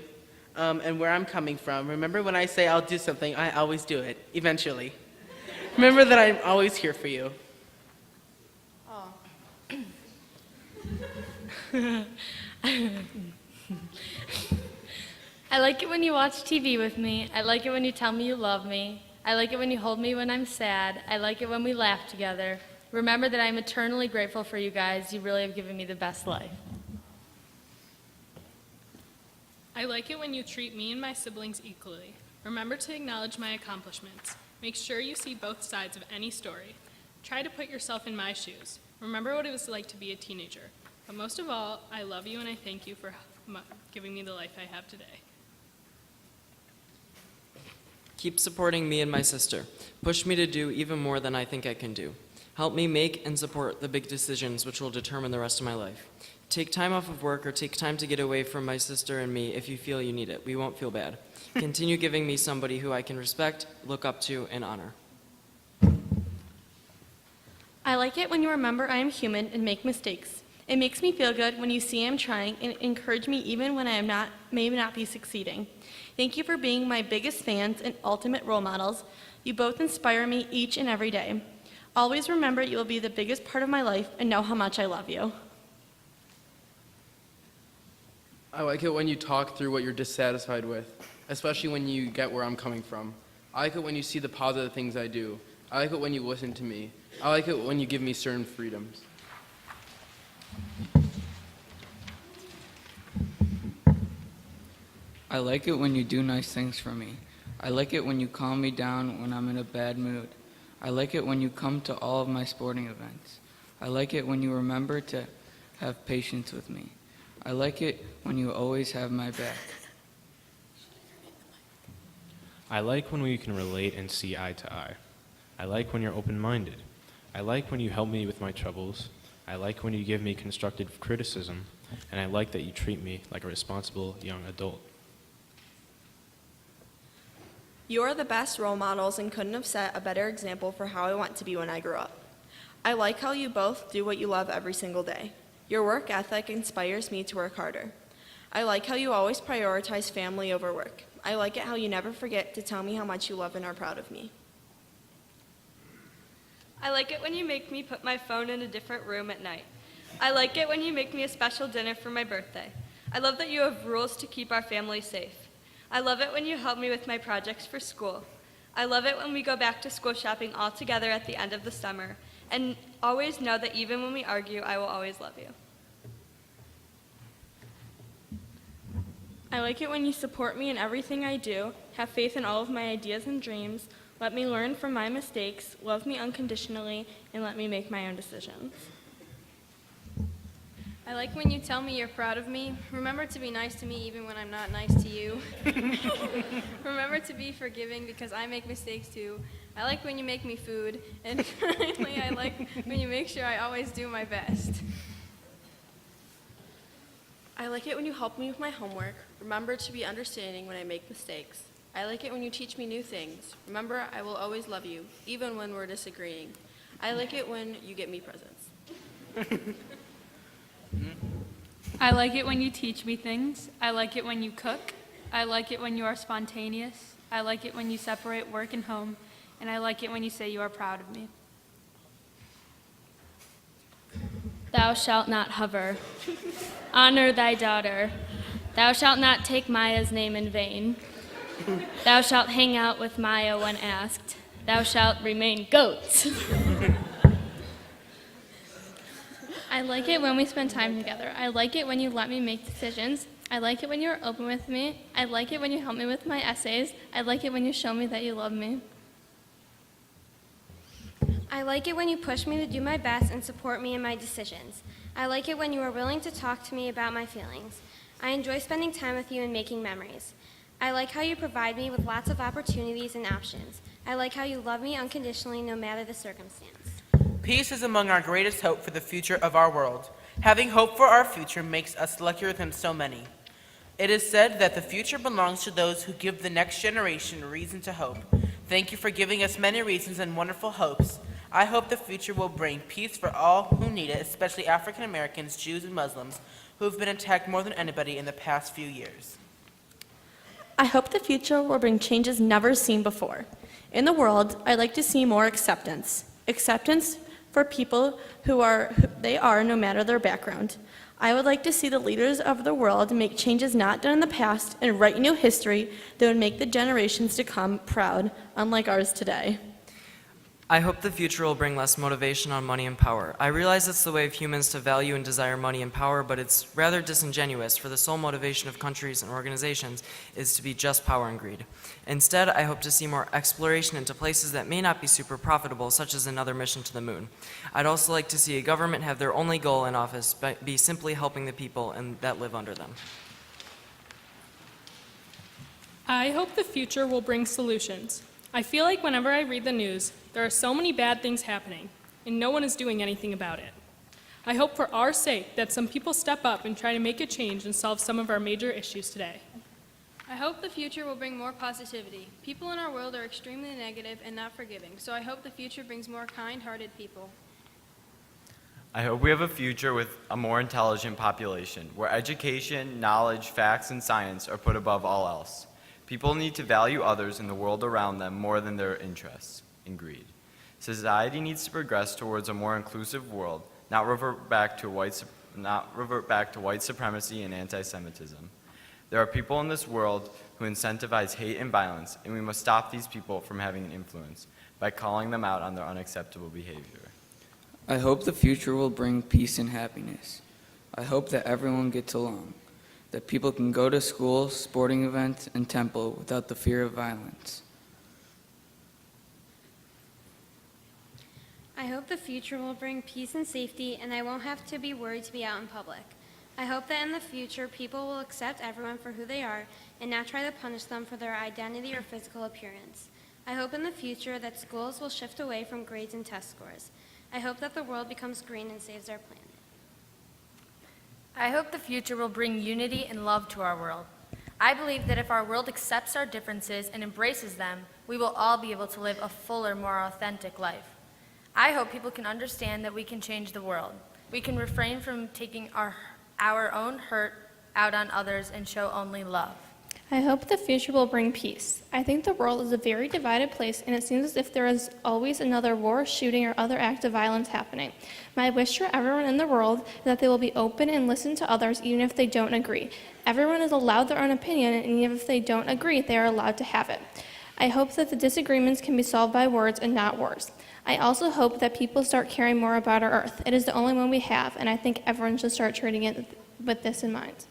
and where I'm coming from. Remember when I say I'll do something, I always do it, eventually. Remember that I'm always here for you. I like it when you watch TV with me. I like it when you tell me you love me. I like it when you hold me when I'm sad. I like it when we laugh together. Remember that I'm eternally grateful for you guys. You really have given me the best life. I like it when you treat me and my siblings equally. Remember to acknowledge my accomplishments. Make sure you see both sides of any story. Try to put yourself in my shoes. Remember what it was like to be a teenager. But most of all, I love you and I thank you for giving me the life I have today. Keep supporting me and my sister. Push me to do even more than I think I can do. Help me make and support the big decisions which will determine the rest of my life. Take time off of work or take time to get away from my sister and me if you feel you need it. We won't feel bad. Continue giving me somebody who I can respect, look up to, and honor. I like it when you remember I am human and make mistakes. It makes me feel good when you see I'm trying and encourage me even when I may not be succeeding. Thank you for being my biggest fans and ultimate role models. You both inspire me each and every day. Always remember you will be the biggest part of my life and know how much I love you. I like it when you talk through what you're dissatisfied with, especially when you get where I'm coming from. I like it when you see the positive things I do. I like it when you listen to me. I like it when you give me certain freedoms. I like it when you do nice things for me. I like it when you calm me down when I'm in a bad mood. I like it when you come to all of my sporting events. I like it when you remember to have patience with me. I like it when you always have my back. I like when we can relate and see eye to eye. I like when you're open-minded. I like when you help me with my troubles. I like when you give me constructive criticism. And I like that you treat me like a responsible young adult. You are the best role models and couldn't have set a better example for how I want to be when I grow up. I like how you both do what you love every single day. Your work ethic inspires me to work harder. I like how you always prioritize family over work. I like it how you never forget to tell me how much you love and are proud of me. I like it when you make me put my phone in a different room at night. I like it when you make me a special dinner for my birthday. I love that you have rules to keep our family safe. I love it when you help me with my projects for school. I love it when we go back to school shopping all together at the end of the summer. And always know that even when we argue, I will always love you. I like it when you support me in everything I do, have faith in all of my ideas and dreams, let me learn from my mistakes, love me unconditionally, and let me make my own decisions. I like when you tell me you're proud of me. Remember to be nice to me even when I'm not nice to you. Remember to be forgiving because I make mistakes too. I like when you make me food. And finally, I like when you make sure I always do my best. I like it when you help me with my homework. Remember to be understanding when I make mistakes. I like it when you teach me new things. Remember, I will always love you, even when we're disagreeing. I like it when you get me presents. I like it when you teach me things. I like it when you cook. I like it when you are spontaneous. I like it when you separate work and home. And I like it when you say you are proud of me. Thou shalt not hover. Honor thy daughter. Thou shalt not take Maya's name in vain. Thou shalt hang out with Maya when asked. Thou shalt remain goats. I like it when we spend time together. I like it when you let me make decisions. I like it when you're open with me. I like it when you help me with my essays. I like it when you show me that you love me. I like it when you push me to do my best and support me in my decisions. I like it when you are willing to talk to me about my feelings. I enjoy spending time with you and making memories. I like how you provide me with lots of opportunities and options. I like how you love me unconditionally no matter the circumstance. Peace is among our greatest hope for the future of our world. Having hope for our future makes us luckier than so many. It is said that the future belongs to those who give the next generation reason to hope. Thank you for giving us many reasons and wonderful hopes. I hope the future will bring peace for all who need it, especially African Americans, Jews, and Muslims, who have been attacked more than anybody in the past few years. I hope the future will bring changes never seen before. In the world, I'd like to see more acceptance. Acceptance for people who they are no matter their background. I would like to see the leaders of the world make changes not done in the past and write new history that would make the generations to come proud, unlike ours today. I hope the future will bring less motivation on money and power. I realize it's the way of humans to value and desire money and power, but it's rather disingenuous, for the sole motivation of countries and organizations is to be just power and greed. Instead, I hope to see more exploration into places that may not be super profitable, such as another mission to the moon. I'd also like to see a government have their only goal in office be simply helping the people that live under them. I hope the future will bring solutions. I feel like whenever I read the news, there are so many bad things happening, and no one is doing anything about it. I hope for our sake that some people step up and try to make a change and solve some of our major issues today. I hope the future will bring more positivity. People in our world are extremely negative and not forgiving, so I hope the future brings more kind-hearted people. I hope we have a future with a more intelligent population, where education, knowledge, facts, and science are put above all else. People need to value others in the world around them more than their interests and greed. Society needs to progress towards a more inclusive world, not revert back to white supremacy and anti-Semitism. There are people in this world who incentivize hate and violence, and we must stop these people from having an influence by calling them out on their unacceptable behavior. I hope the future will bring peace and happiness. I hope that everyone gets along, that people can go to school, sporting events, and temple without the fear of violence. I hope the future will bring peace and safety, and I won't have to be worried to be out in public. I hope that in the future, people will accept everyone for who they are and not try to punish them for their identity or physical appearance. I hope in the future that schools will shift away from grades and test scores. I hope that the world becomes green and saves our planet. I hope the future will bring unity and love to our world. I believe that if our world accepts our differences and embraces them, we will all be able to live a fuller, more authentic life. I hope people can understand that we can change the world. We can refrain from taking our own hurt out on others and show only love. I hope the future will bring peace. I think the world is a very divided place, and it seems as if there is always another war, shooting, or other act of violence happening. My wish for everyone in the world is that they will be open and listen to others even if they don't agree. Everyone is allowed their own opinion, and even if they don't agree, they are allowed to have it. I hope that the disagreements can be solved by words and not wars. I also hope that people start caring more about our Earth. It is the only one we have, and I think everyone should start treating it with this in mind.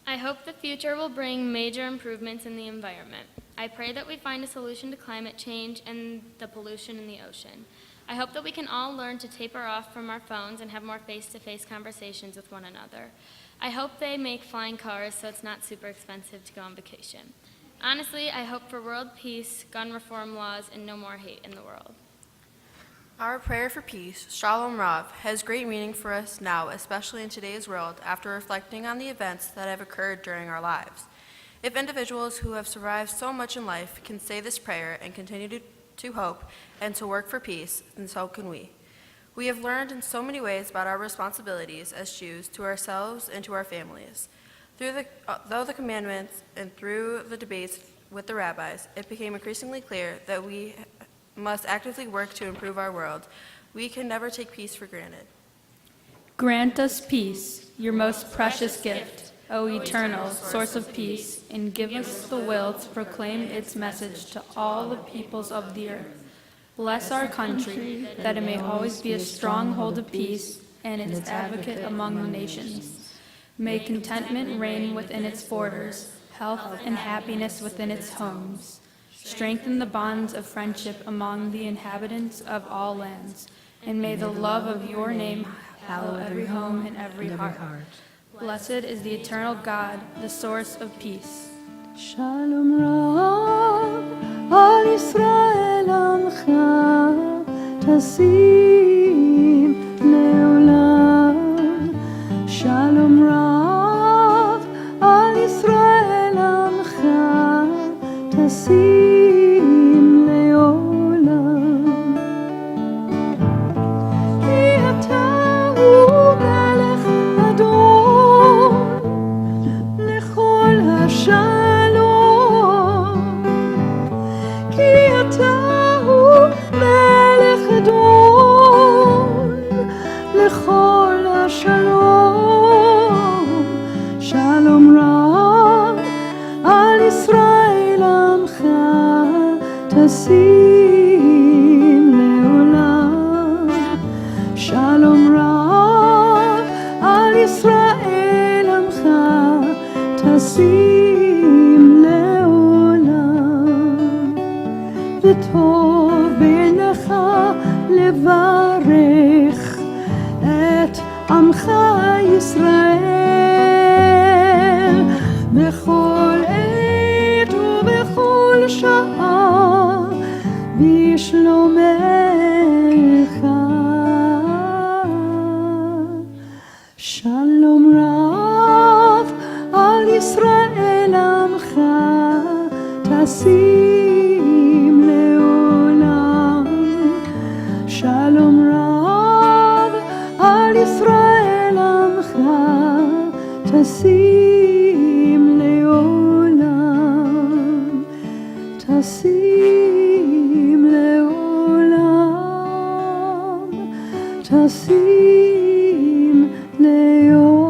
I hope the future will bring major improvements in the environment. I pray that we find a solution to climate change and the pollution in the ocean. I hope that we can all learn to taper off from our phones and have more face-to-face conversations with one another. I hope they make flying cars so it's not super expensive to go on vacation. Honestly, I hope for world peace, gun reform laws, and no more hate in the world. Our prayer for peace, Shalom Rav, has great meaning for us now, especially in today's world, after reflecting on the events that have occurred during our lives. If individuals who have survived so much in life can say this prayer and continue to hope and to work for peace, then so can we. We have learned in so many ways about our responsibilities as Jews to ourselves and to our families. Though the commandments and through the debates with the rabbis, it became increasingly clear that we must actively work to improve our world. We can never take peace for granted. Grant us peace, your most precious gift, O eternal source of peace, and give us the will to proclaim its message to all the peoples of the earth. Bless our country, that it may always be a stronghold of peace and its advocate among the nations. May contentment reign within its borders, health and happiness within its homes. Strengthen the bonds of friendship among the inhabitants of all lands, and may the love of your name hallow every home and every heart. Blessed is the eternal God, the source of peace. Shalom Rav, Al Yisrael Amcha, Tasim Leolam. Shalom Rav, Al Yisrael Amcha, Tasim Leolam. Ki ata hu melech adon, lechol hashalom. Ki ata hu melech adon, lechol hashalom. Shalom Rav, Al Yisrael Amcha, Tasim Leolam. Shalom Rav, Al Yisrael Amcha, Tasim Leolam. V'tov b'einecha levarech et Amcha Yisrael b'chol עת ובכל שעה בשלומך. שלום רב על ישראל עמך, תשים לעולם. שלום רב על ישראל עמך, תשים לעולם. תשים לעולם. תשים לעולם.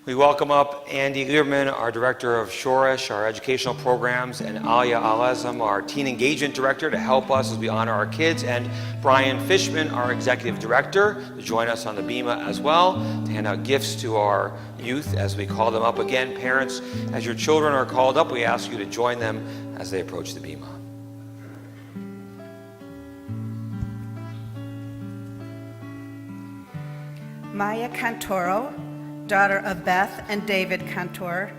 We welcome up Andy Lieberman, our Director of Shoresh, our educational programs, and Alia Alazam, our Teen Engagement Director, to help us as we honor our kids, and Brian Fishman, our Executive Director, to join us on the Bima as well, to hand out gifts to our youth as we call them up again. Parents, as your children are called up, we ask you to join them as they approach the Bima. Maya Cantoro, daughter of Beth and David Cantor.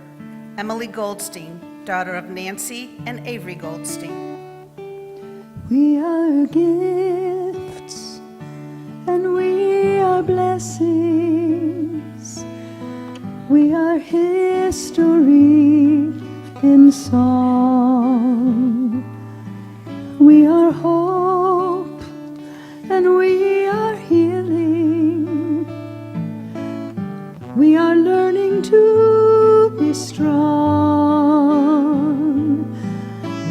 Emily Goldstein, daughter of Nancy and Avery Goldstein. We are gifts and we are blessings. We are history in song. We are hope and we are healing. We are learning to be strong.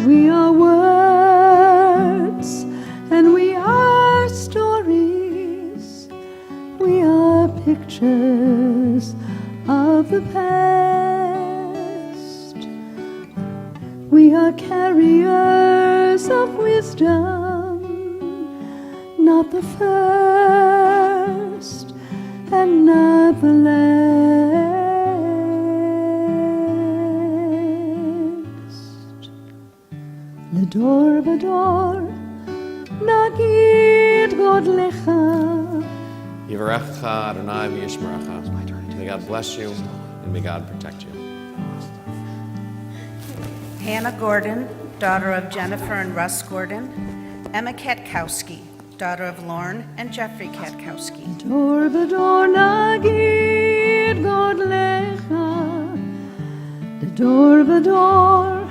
We are words and we are stories. We are pictures of the past. We are carriers of wisdom, not the first and not the last. L'dor v'dor nagid godlecha. Yivarecha Adonai v'yishmerecha. May God bless you and may God protect you. Hannah Gordon, daughter of Jennifer and Russ Gordon. Emma Katkowski, daughter of Lauren and Jeffrey Katkowski. Dor v'dor nagid God lecha. The door v'dor,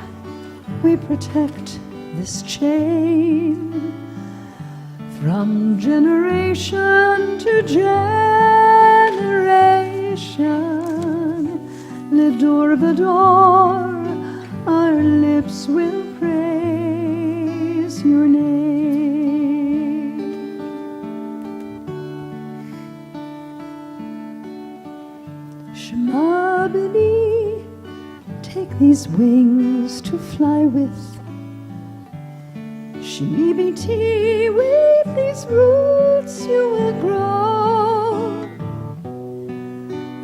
we protect this chain. From generation to generation, L'dor v'dor, our lips will praise your name. Shema B'ni, take these wings to fly with. Shemi B'ti, with these roots you will grow.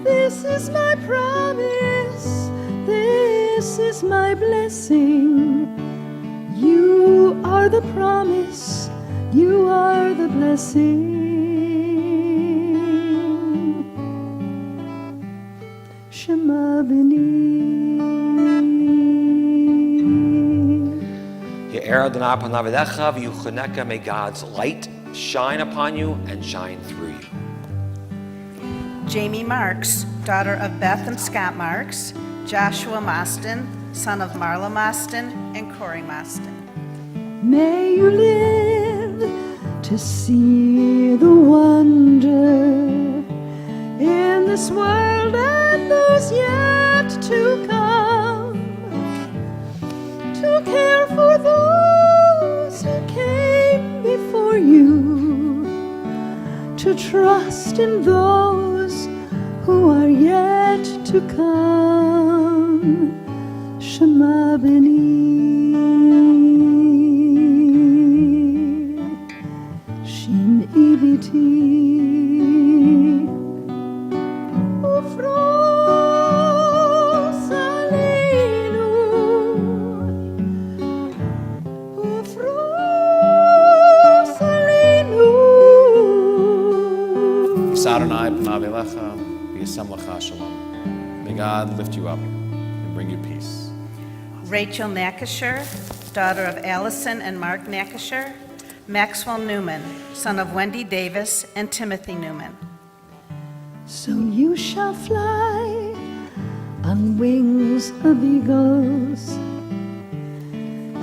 This is my promise, this is my blessing. You are the promise, you are the blessing. Shema B'ni. May God's light shine upon you and shine through you. Jamie Marks, daughter of Beth and Scott Marks. Joshua Mostyn, son of Marla Mostyn and Corey Mostyn. May you live to see the wonder in this world and those yet to come, to care for those who came before you, to trust in those who are yet to come. Shema B'ni. Shim'i B'ti. Ufros Aleinu. Ufros Aleinu. Adonai p'nav elecha v'yasem lecha shalom. May God lift you up and bring you peace. Rachel Nakasher, daughter of Allison and Mark Nakasher. Maxwell Newman, son of Wendy Davis and Timothy Newman. So you shall fly on wings of eagles,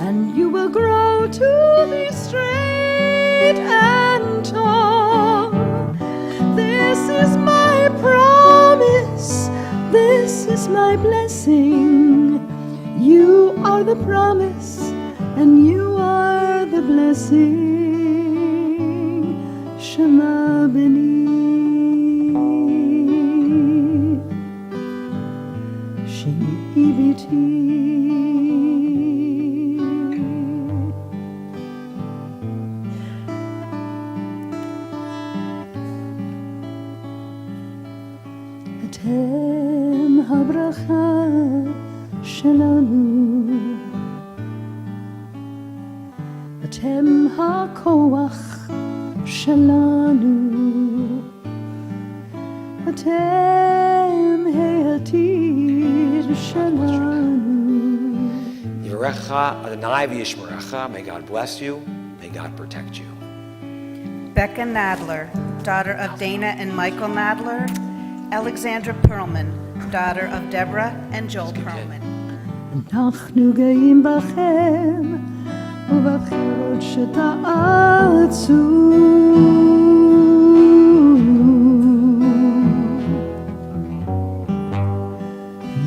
and you will grow to be straight and tall. This is my promise, this is my blessing. You are the promise, and you are the blessing. Shema B'ni. Shim'i B'ti. אתם הברכה שלנו, אתם הכוח שלנו, אתם העתיד שלנו. Yivarecha Adonai v'yishmerecha. May God bless you. May God protect you. Becca Nadler, daughter of Dana and Michael Nadler. Alexandra Perlman, daughter of Deborah and Joel Perlman. אנחנו גאים בכם ובבחירות שתעצו.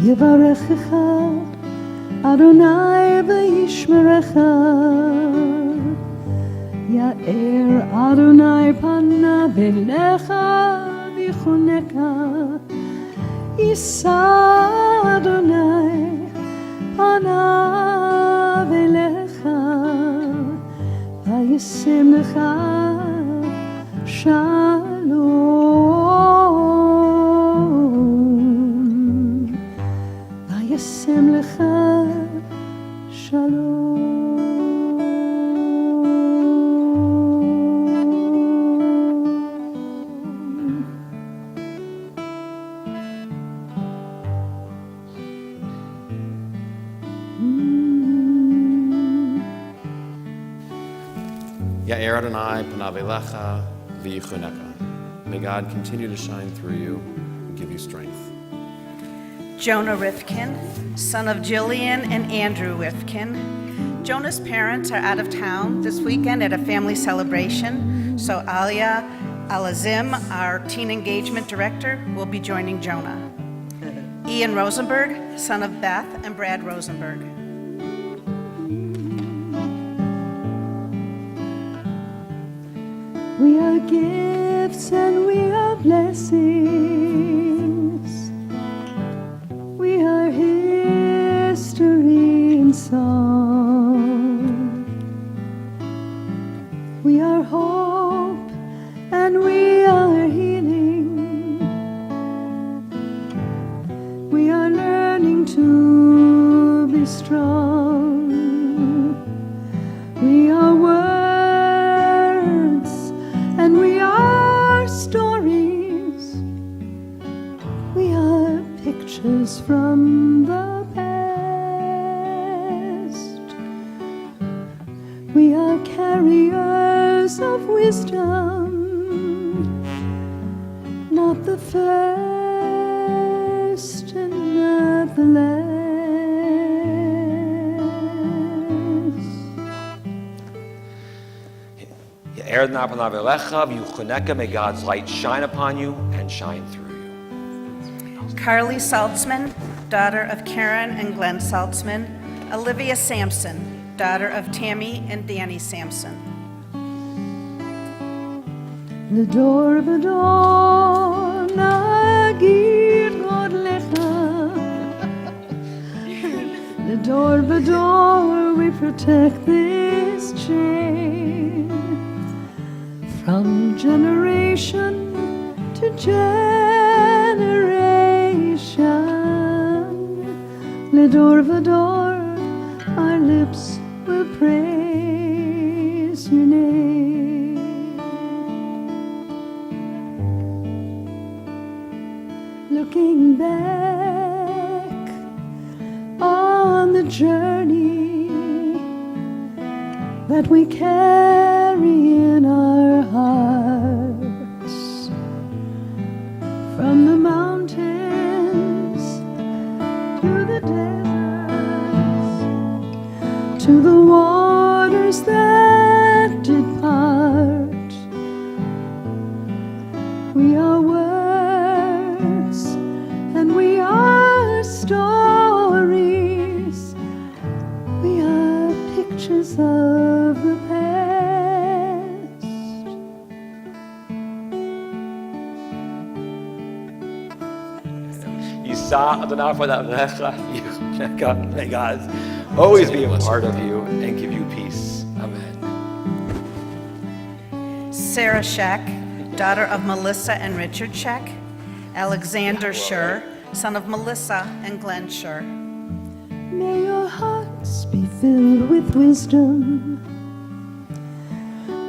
יברכך אדוני וישמרך, יאר אדוני פניו אליך ויחונקה, יישא אדוני פניו אליך וישם לך שלום, וישם לך שלום. Mm. Adonai panav elecha v'yichuneka. May God continue to shine through you and give you strength. Jonah Rifkin, son of Jillian and Andrew Rifkin. Jonah's parents are out of town this weekend at a family celebration, so Alia Alazim, our teen engagement director, will be joining Jonah. Ian Rosenberg, son of Beth and Brad Rosenberg. We are gifts and we are blessings. We are history in song. We are hope and we are healing. We are learning to be strong. We are words and we are stories. We are pictures from the past. We are carriers of wisdom, not the first and not the last. May God's light shine upon you and shine through you. Carly Saltzman, daughter of Karen and Glenn Saltzman. Olivia Sampson, daughter of Tammy and Danny Sampson. לדור ודור נגיד God lecha. לדור ודור we protect this chain. From generation to generation, Lidor Vador, our lips will praise your name. Looking back on the journey that we carry in our hearts, from the mountains to the deserts, to the waters that depart. We are words and we are stories. We are pictures of the past. Yisa Adonai Panav May God always be a part of you and give you peace. Amen. Sarah Scheck, daughter of Melissa and Richard Scheck. Alexander Schur, son of Melissa and Glenn Schur. May your hearts be filled with wisdom.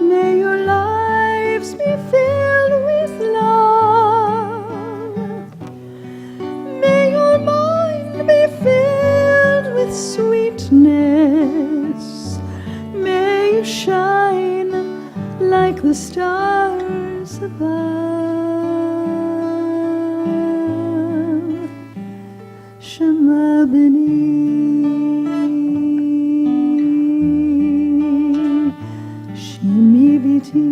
May your lives be filled with love. May your mind be filled with sweetness. May you shine like the stars above. Shema B'ni Shimi V'ti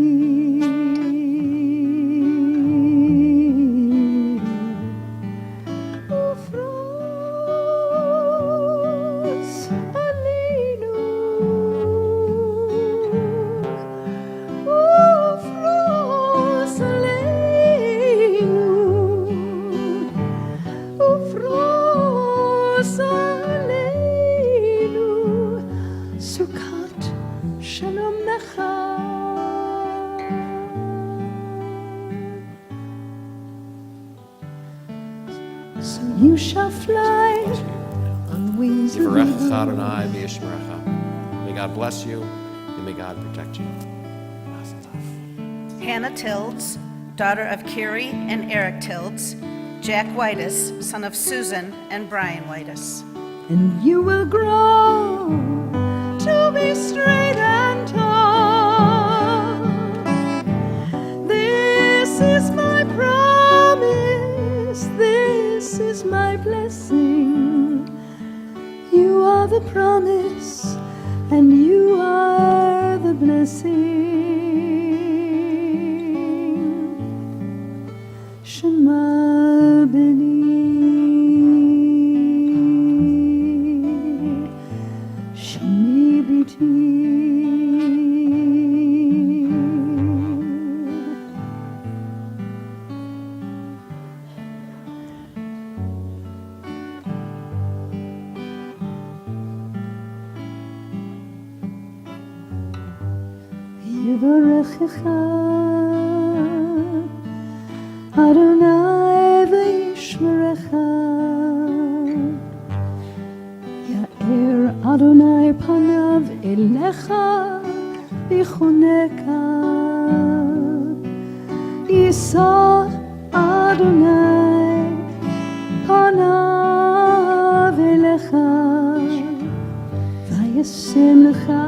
Ufros Aleinu Ufros Aleinu Ufros Aleinu Sukkot Shalom Lecha. So you shall fly on the wings of Yivarechecha eagle. Adonai v'yishmerecha. May God bless you and may God protect you. Hannah Tilds, daughter of Carrie and Eric Tilds. Jack Whitus, son of Susan and Brian Whitus. And you will grow to be straight and tall. This is my promise, this is my blessing. You are the promise, and you are the blessing. Shema beni, shemi biti. Yivarechecha Adonai v'yishmerecha, Ya'er Adonai panav elecha v'choneka, Yisa Adonai panav elecha, v'yasem lecha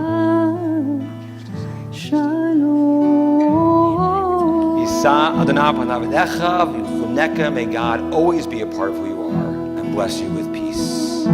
May God always be a part of who you are and bless you with peace.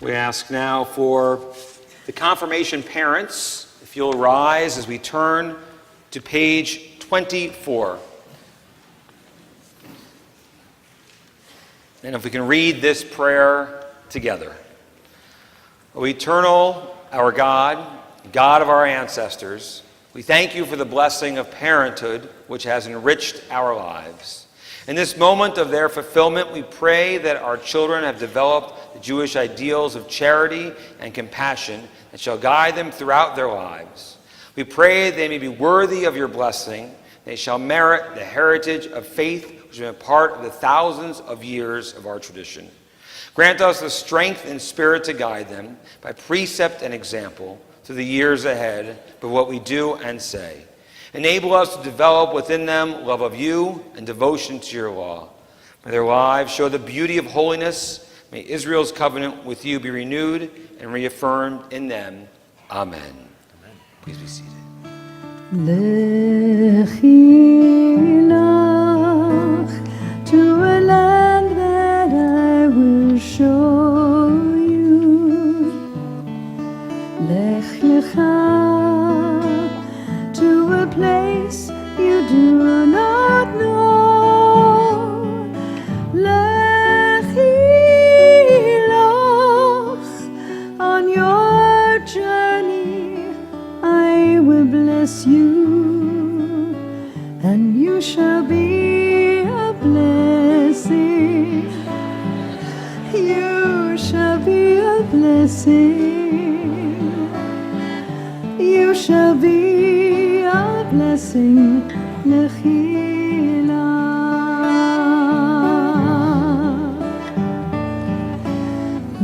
We ask now for the confirmation parents, if you'll rise as we turn to page 24. And if we can read this prayer together. O eternal, our God, God of our ancestors, we thank you for the blessing of parenthood which has enriched our lives. In this moment of their fulfillment, we pray that our children have developed the Jewish ideals of charity and compassion that shall guide them throughout their lives. We pray they may be worthy of your blessing. They shall merit the heritage of faith which has been a part of the thousands of years of our tradition. Grant us the strength and spirit to guide them by precept and example through the years ahead for what we do and say. Enable us to develop within them love of you and devotion to your law. May their lives show the beauty of holiness. May Israel's covenant with you be renewed and reaffirmed in them. Amen. Amen. Please be seated. Lechi lach to a land that I will show you. Lech lecha to a place you do not know. Lechi lach on your journey I will bless you, and you shall be a blessing. You shall be a blessing. You shall be a blessing. Lechi lach.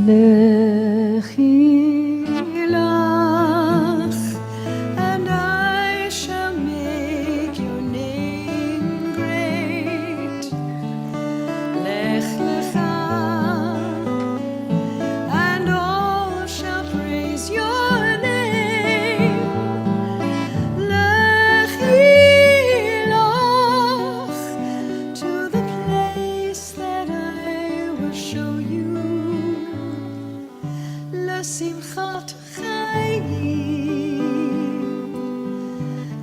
Lechi lach. And I shall make your name great. Lech lecha. And all shall praise your name. Lechi lach. To the place that I will show you. L'simchat chayim,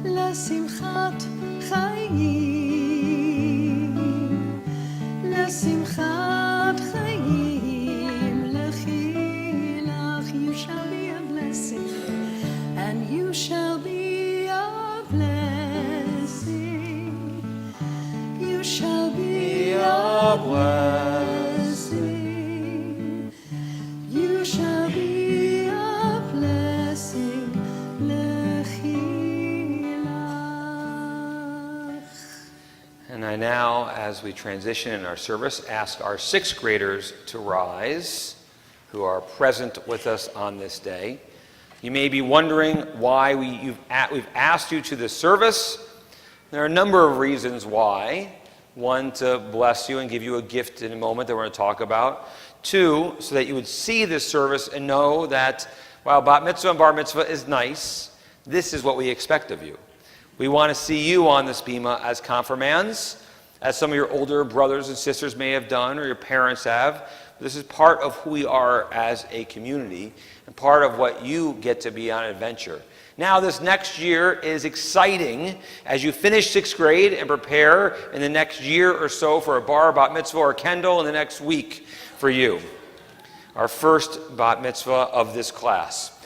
l'simchat chayim, l'simchat chayim, lechi lach. You shall be a blessing, and you shall be a blessing. You shall be a blessing. You shall be a blessing. Lechi lach. I now, as we transition in our service, ask our sixth graders to rise, who are present with us on this day. You may be wondering why we've asked you to this service. There are a number of reasons why. One, to bless you and give you a gift in a moment that we're going to talk about. Two, so that you would see this service and know that while bat mitzvah and bar mitzvah is nice, this is what we expect of you. We want to see you on this bima as confirmands, as some of your older brothers and sisters may have done, or your parents have. This is part of who we are as a community, and part of what you get to be on an adventure. Now, this next year is exciting as you finish sixth grade and prepare in the next year or so for a bar, bat mitzvah, or kendall in the next week for you. Our first bat mitzvah of this class.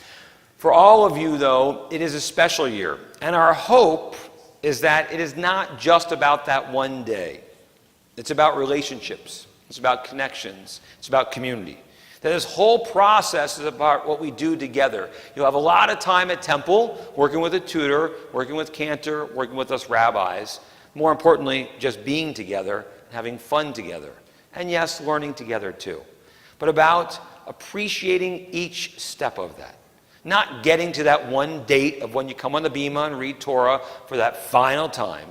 For all of you, though, it is a special year. And our hope is that it is not just about that one day. It's about relationships. It's about connections. It's about community. That this whole process is about what we do together. You'll have a lot of time at temple, working with a tutor, working with cantor, working with us rabbis. More importantly, just being together, having fun together. And yes, learning together too. But about appreciating each step of that. Not getting to that one date of when you come on the bima and read Torah for that final time,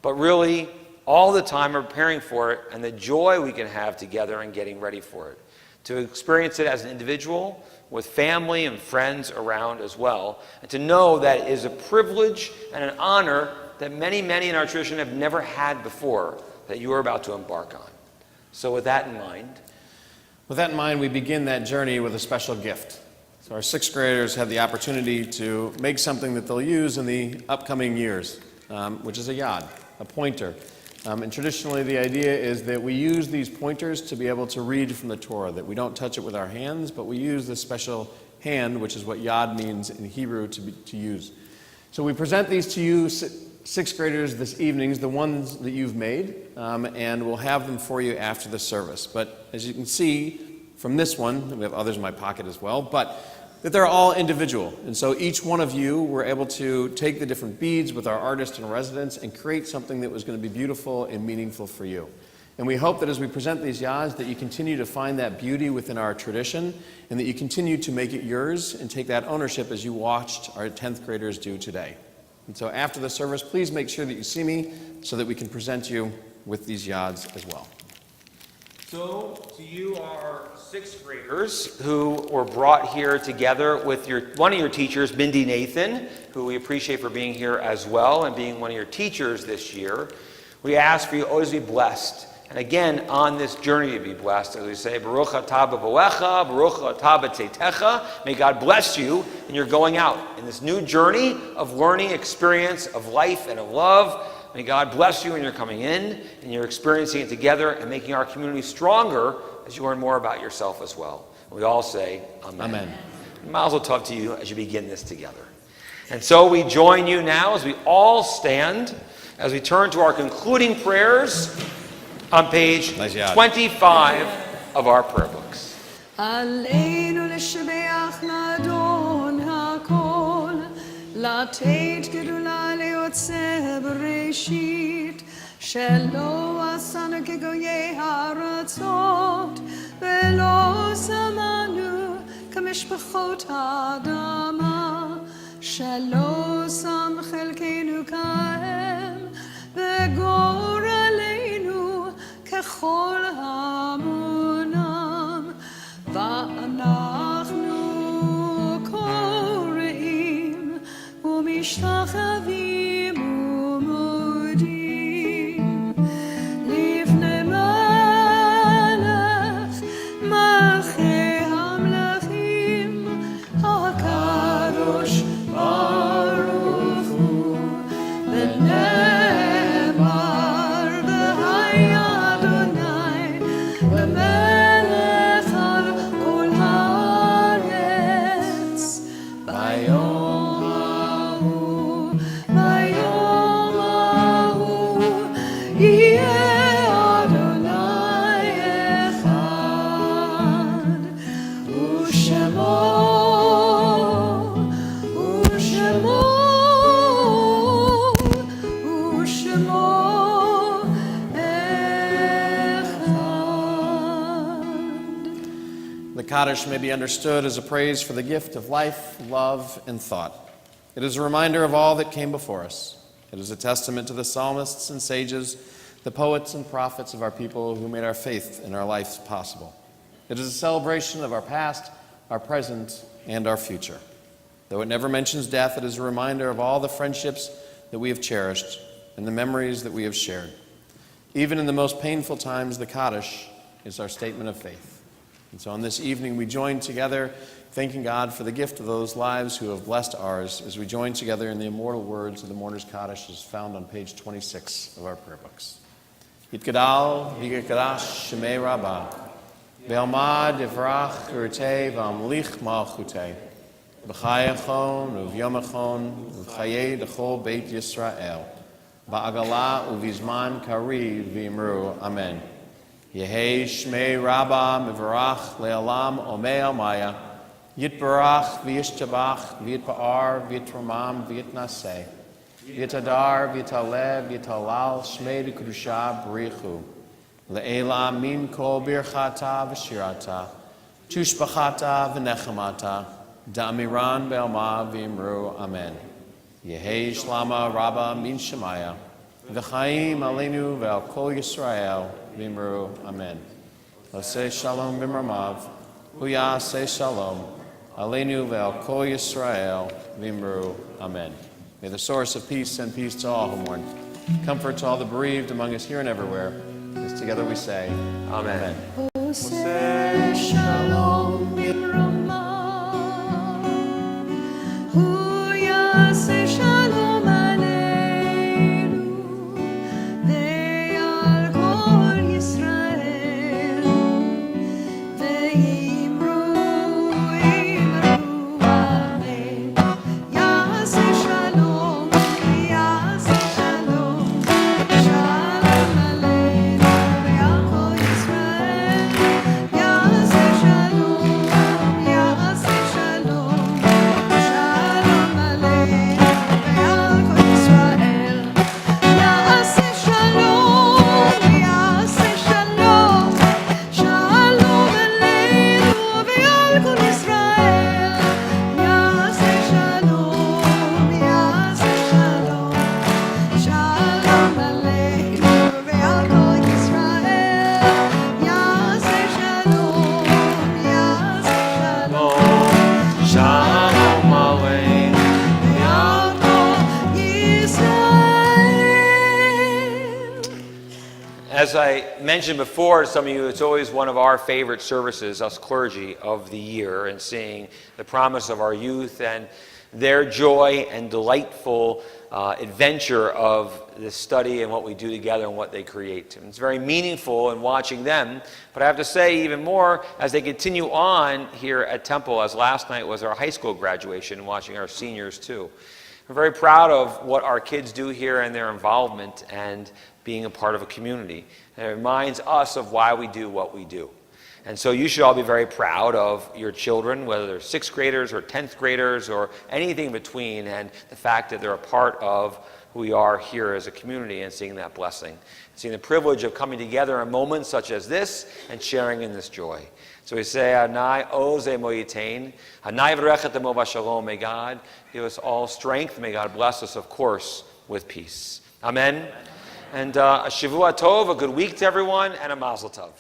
but really all the time preparing for it and the joy we can have together and getting ready for it. To experience it as an individual, with family and friends around as well, and to know that it is a privilege and an honor that many, many in our tradition have never had before, that you are about to embark on. So with that in mind, we begin that journey with a special gift. So our sixth graders have the opportunity to make something that they'll use in the upcoming years, which is a yad, a pointer. And traditionally, the idea is that we use these pointers to be able to read from the Torah, that we don't touch it with our hands, but we use this special hand, which is what yad means in Hebrew to use. So we present these to you, sixth graders, this evening, the ones that you've made, and we'll have them for you after the service. But as you can see from this one, we have others in my pocket as well, but that they're all individual. And so each one of you were able to take the different beads with our artist in residence and create something that was going to be beautiful and meaningful for you. And we hope that as we present these yads, that you continue to find that beauty within our tradition and that you continue to make it yours and take that ownership as you watched our 10th graders do today. And so after the service, please make sure that you see me so that we can present you with these yads as well. So, to you, our sixth graders who were brought here together with one of your teachers, Bindi Nathan, who we appreciate for being here as well and being one of your teachers this year, we ask for you always to be blessed. And again, on this journey to be blessed, as we say, Baruch atah b'boecha, Baruch atah b'tzeitecha. May God bless you in your going out in this new journey of learning, experience, of life, and of love. May God bless you when you're coming in and you're experiencing it together and making our community stronger as you learn more about yourself as well. And we all say, Amen. Amen. Mazel tov to you as you begin this together. And so we join you now as we all stand, as we turn to our concluding prayers on page 25 of our prayer books. עלינו לשבח לאדון הכל, לתת גדולה ליוצר בראשית, שלא עשנו כגויי הארצות, ולא שמנו כמשפחות האדמה, שלא שם חלקנו כהם, וגורלנו ככל המונם, ואנחנו קוראים ומשתחווים ומודים לפני מלך מלכי המלכים הקדוש ברוך הוא, ונאמר והיה אדוני למלך על כל הארץ ביום ההוא Kaddish may be understood as a praise for the gift of life, love, and thought. It is a reminder of all that came before us. It is a testament to the psalmists and sages, the poets and prophets of our people who made our faith and our lives possible. It is a celebration of our past, our present, and our future. Though it never mentions death, it is a reminder of all the friendships that we have cherished and the memories that we have shared. Even in the most painful times, the Kaddish is our statement of faith. And so on this evening, we join together, thanking God for the gift of those lives who have blessed ours, as we join together in the immortal words of the Mourner's Kaddish, as found on page 26 of our prayer books. Yitgadal v'yikadash shemei rabbah, ve'almad ivrach urtei v'amlich malchutei, b'chayachon uvyomachon u'chayei d'chol beit Yisrael, ba'agala uvizman kari v'imru. Amen. Yehei shmei rabbah mivarach le'alam omei almaya, yitbarach v'yishtabach v'yitpa'ar v'yitramam v'yitnaseh, v'yitadar v'yitaleh v'yitalal shmei d'kedusha b'richu, le'ela min kol birchata v'shirata, tushbachata v'nechamata, da'amiran be'alma v'imru. Amen. Yehei shlama rabbah min shemaya, v'chaim aleinu ve'al kol Yisrael v'imru. Amen. Oseh shalom b'mramav, huyaseh shalom, aleinu ve'al kol Yisrael v'imru. Amen. May the source of peace send peace to all who mourn, comfort to all the bereaved among us here and everywhere, as together we say, Amen. Oseh shalom b'mramav, huyaseh shalom aleinu ve'al kol Yisrael ve'imru amen. Yaseh shalom, yaseh shalom, shalom aleinu ve'al kol Yisrael. Yaseh shalom, yaseh shalom, shalom aleinu ve'al kol Yisrael. Yaseh shalom, yaseh shalom, shalom aleinu ve'al kol Yisrael. Yaseh shalom, yaseh shalom, shalom aleinu ve'al kol Yisrael. Yaseh shalom, yaseh shalom, Shalom aleinu. ve'al kol Yisrael. As I mentioned before to some of you, it's always one of our favorite services, us clergy, of the year, and seeing the promise of our youth and their joy and delightful adventure of the study and what we do together and what they create. And it's very meaningful in watching them, but I have to say even more as they continue on here at Temple, as last night was our high school graduation, and watching our seniors too. We're very proud of what our kids do here and their involvement and being a part of a community. And it reminds us of why we do what we do. And so you should all be very proud of your children, whether they're 6th graders or 10th graders or anything in between, and the fact that they're a part of who we are here as a community and seeing that blessing. Seeing the privilege of coming together in moments such as this and sharing in this joy. So we say, Adonai oze moyitain, Adonai v'rechet emo v'shalom. May God give us all strength. May God bless us, of course, with peace. Amen. And a Shavua Tov, a good week to everyone, and a Mazel Tov.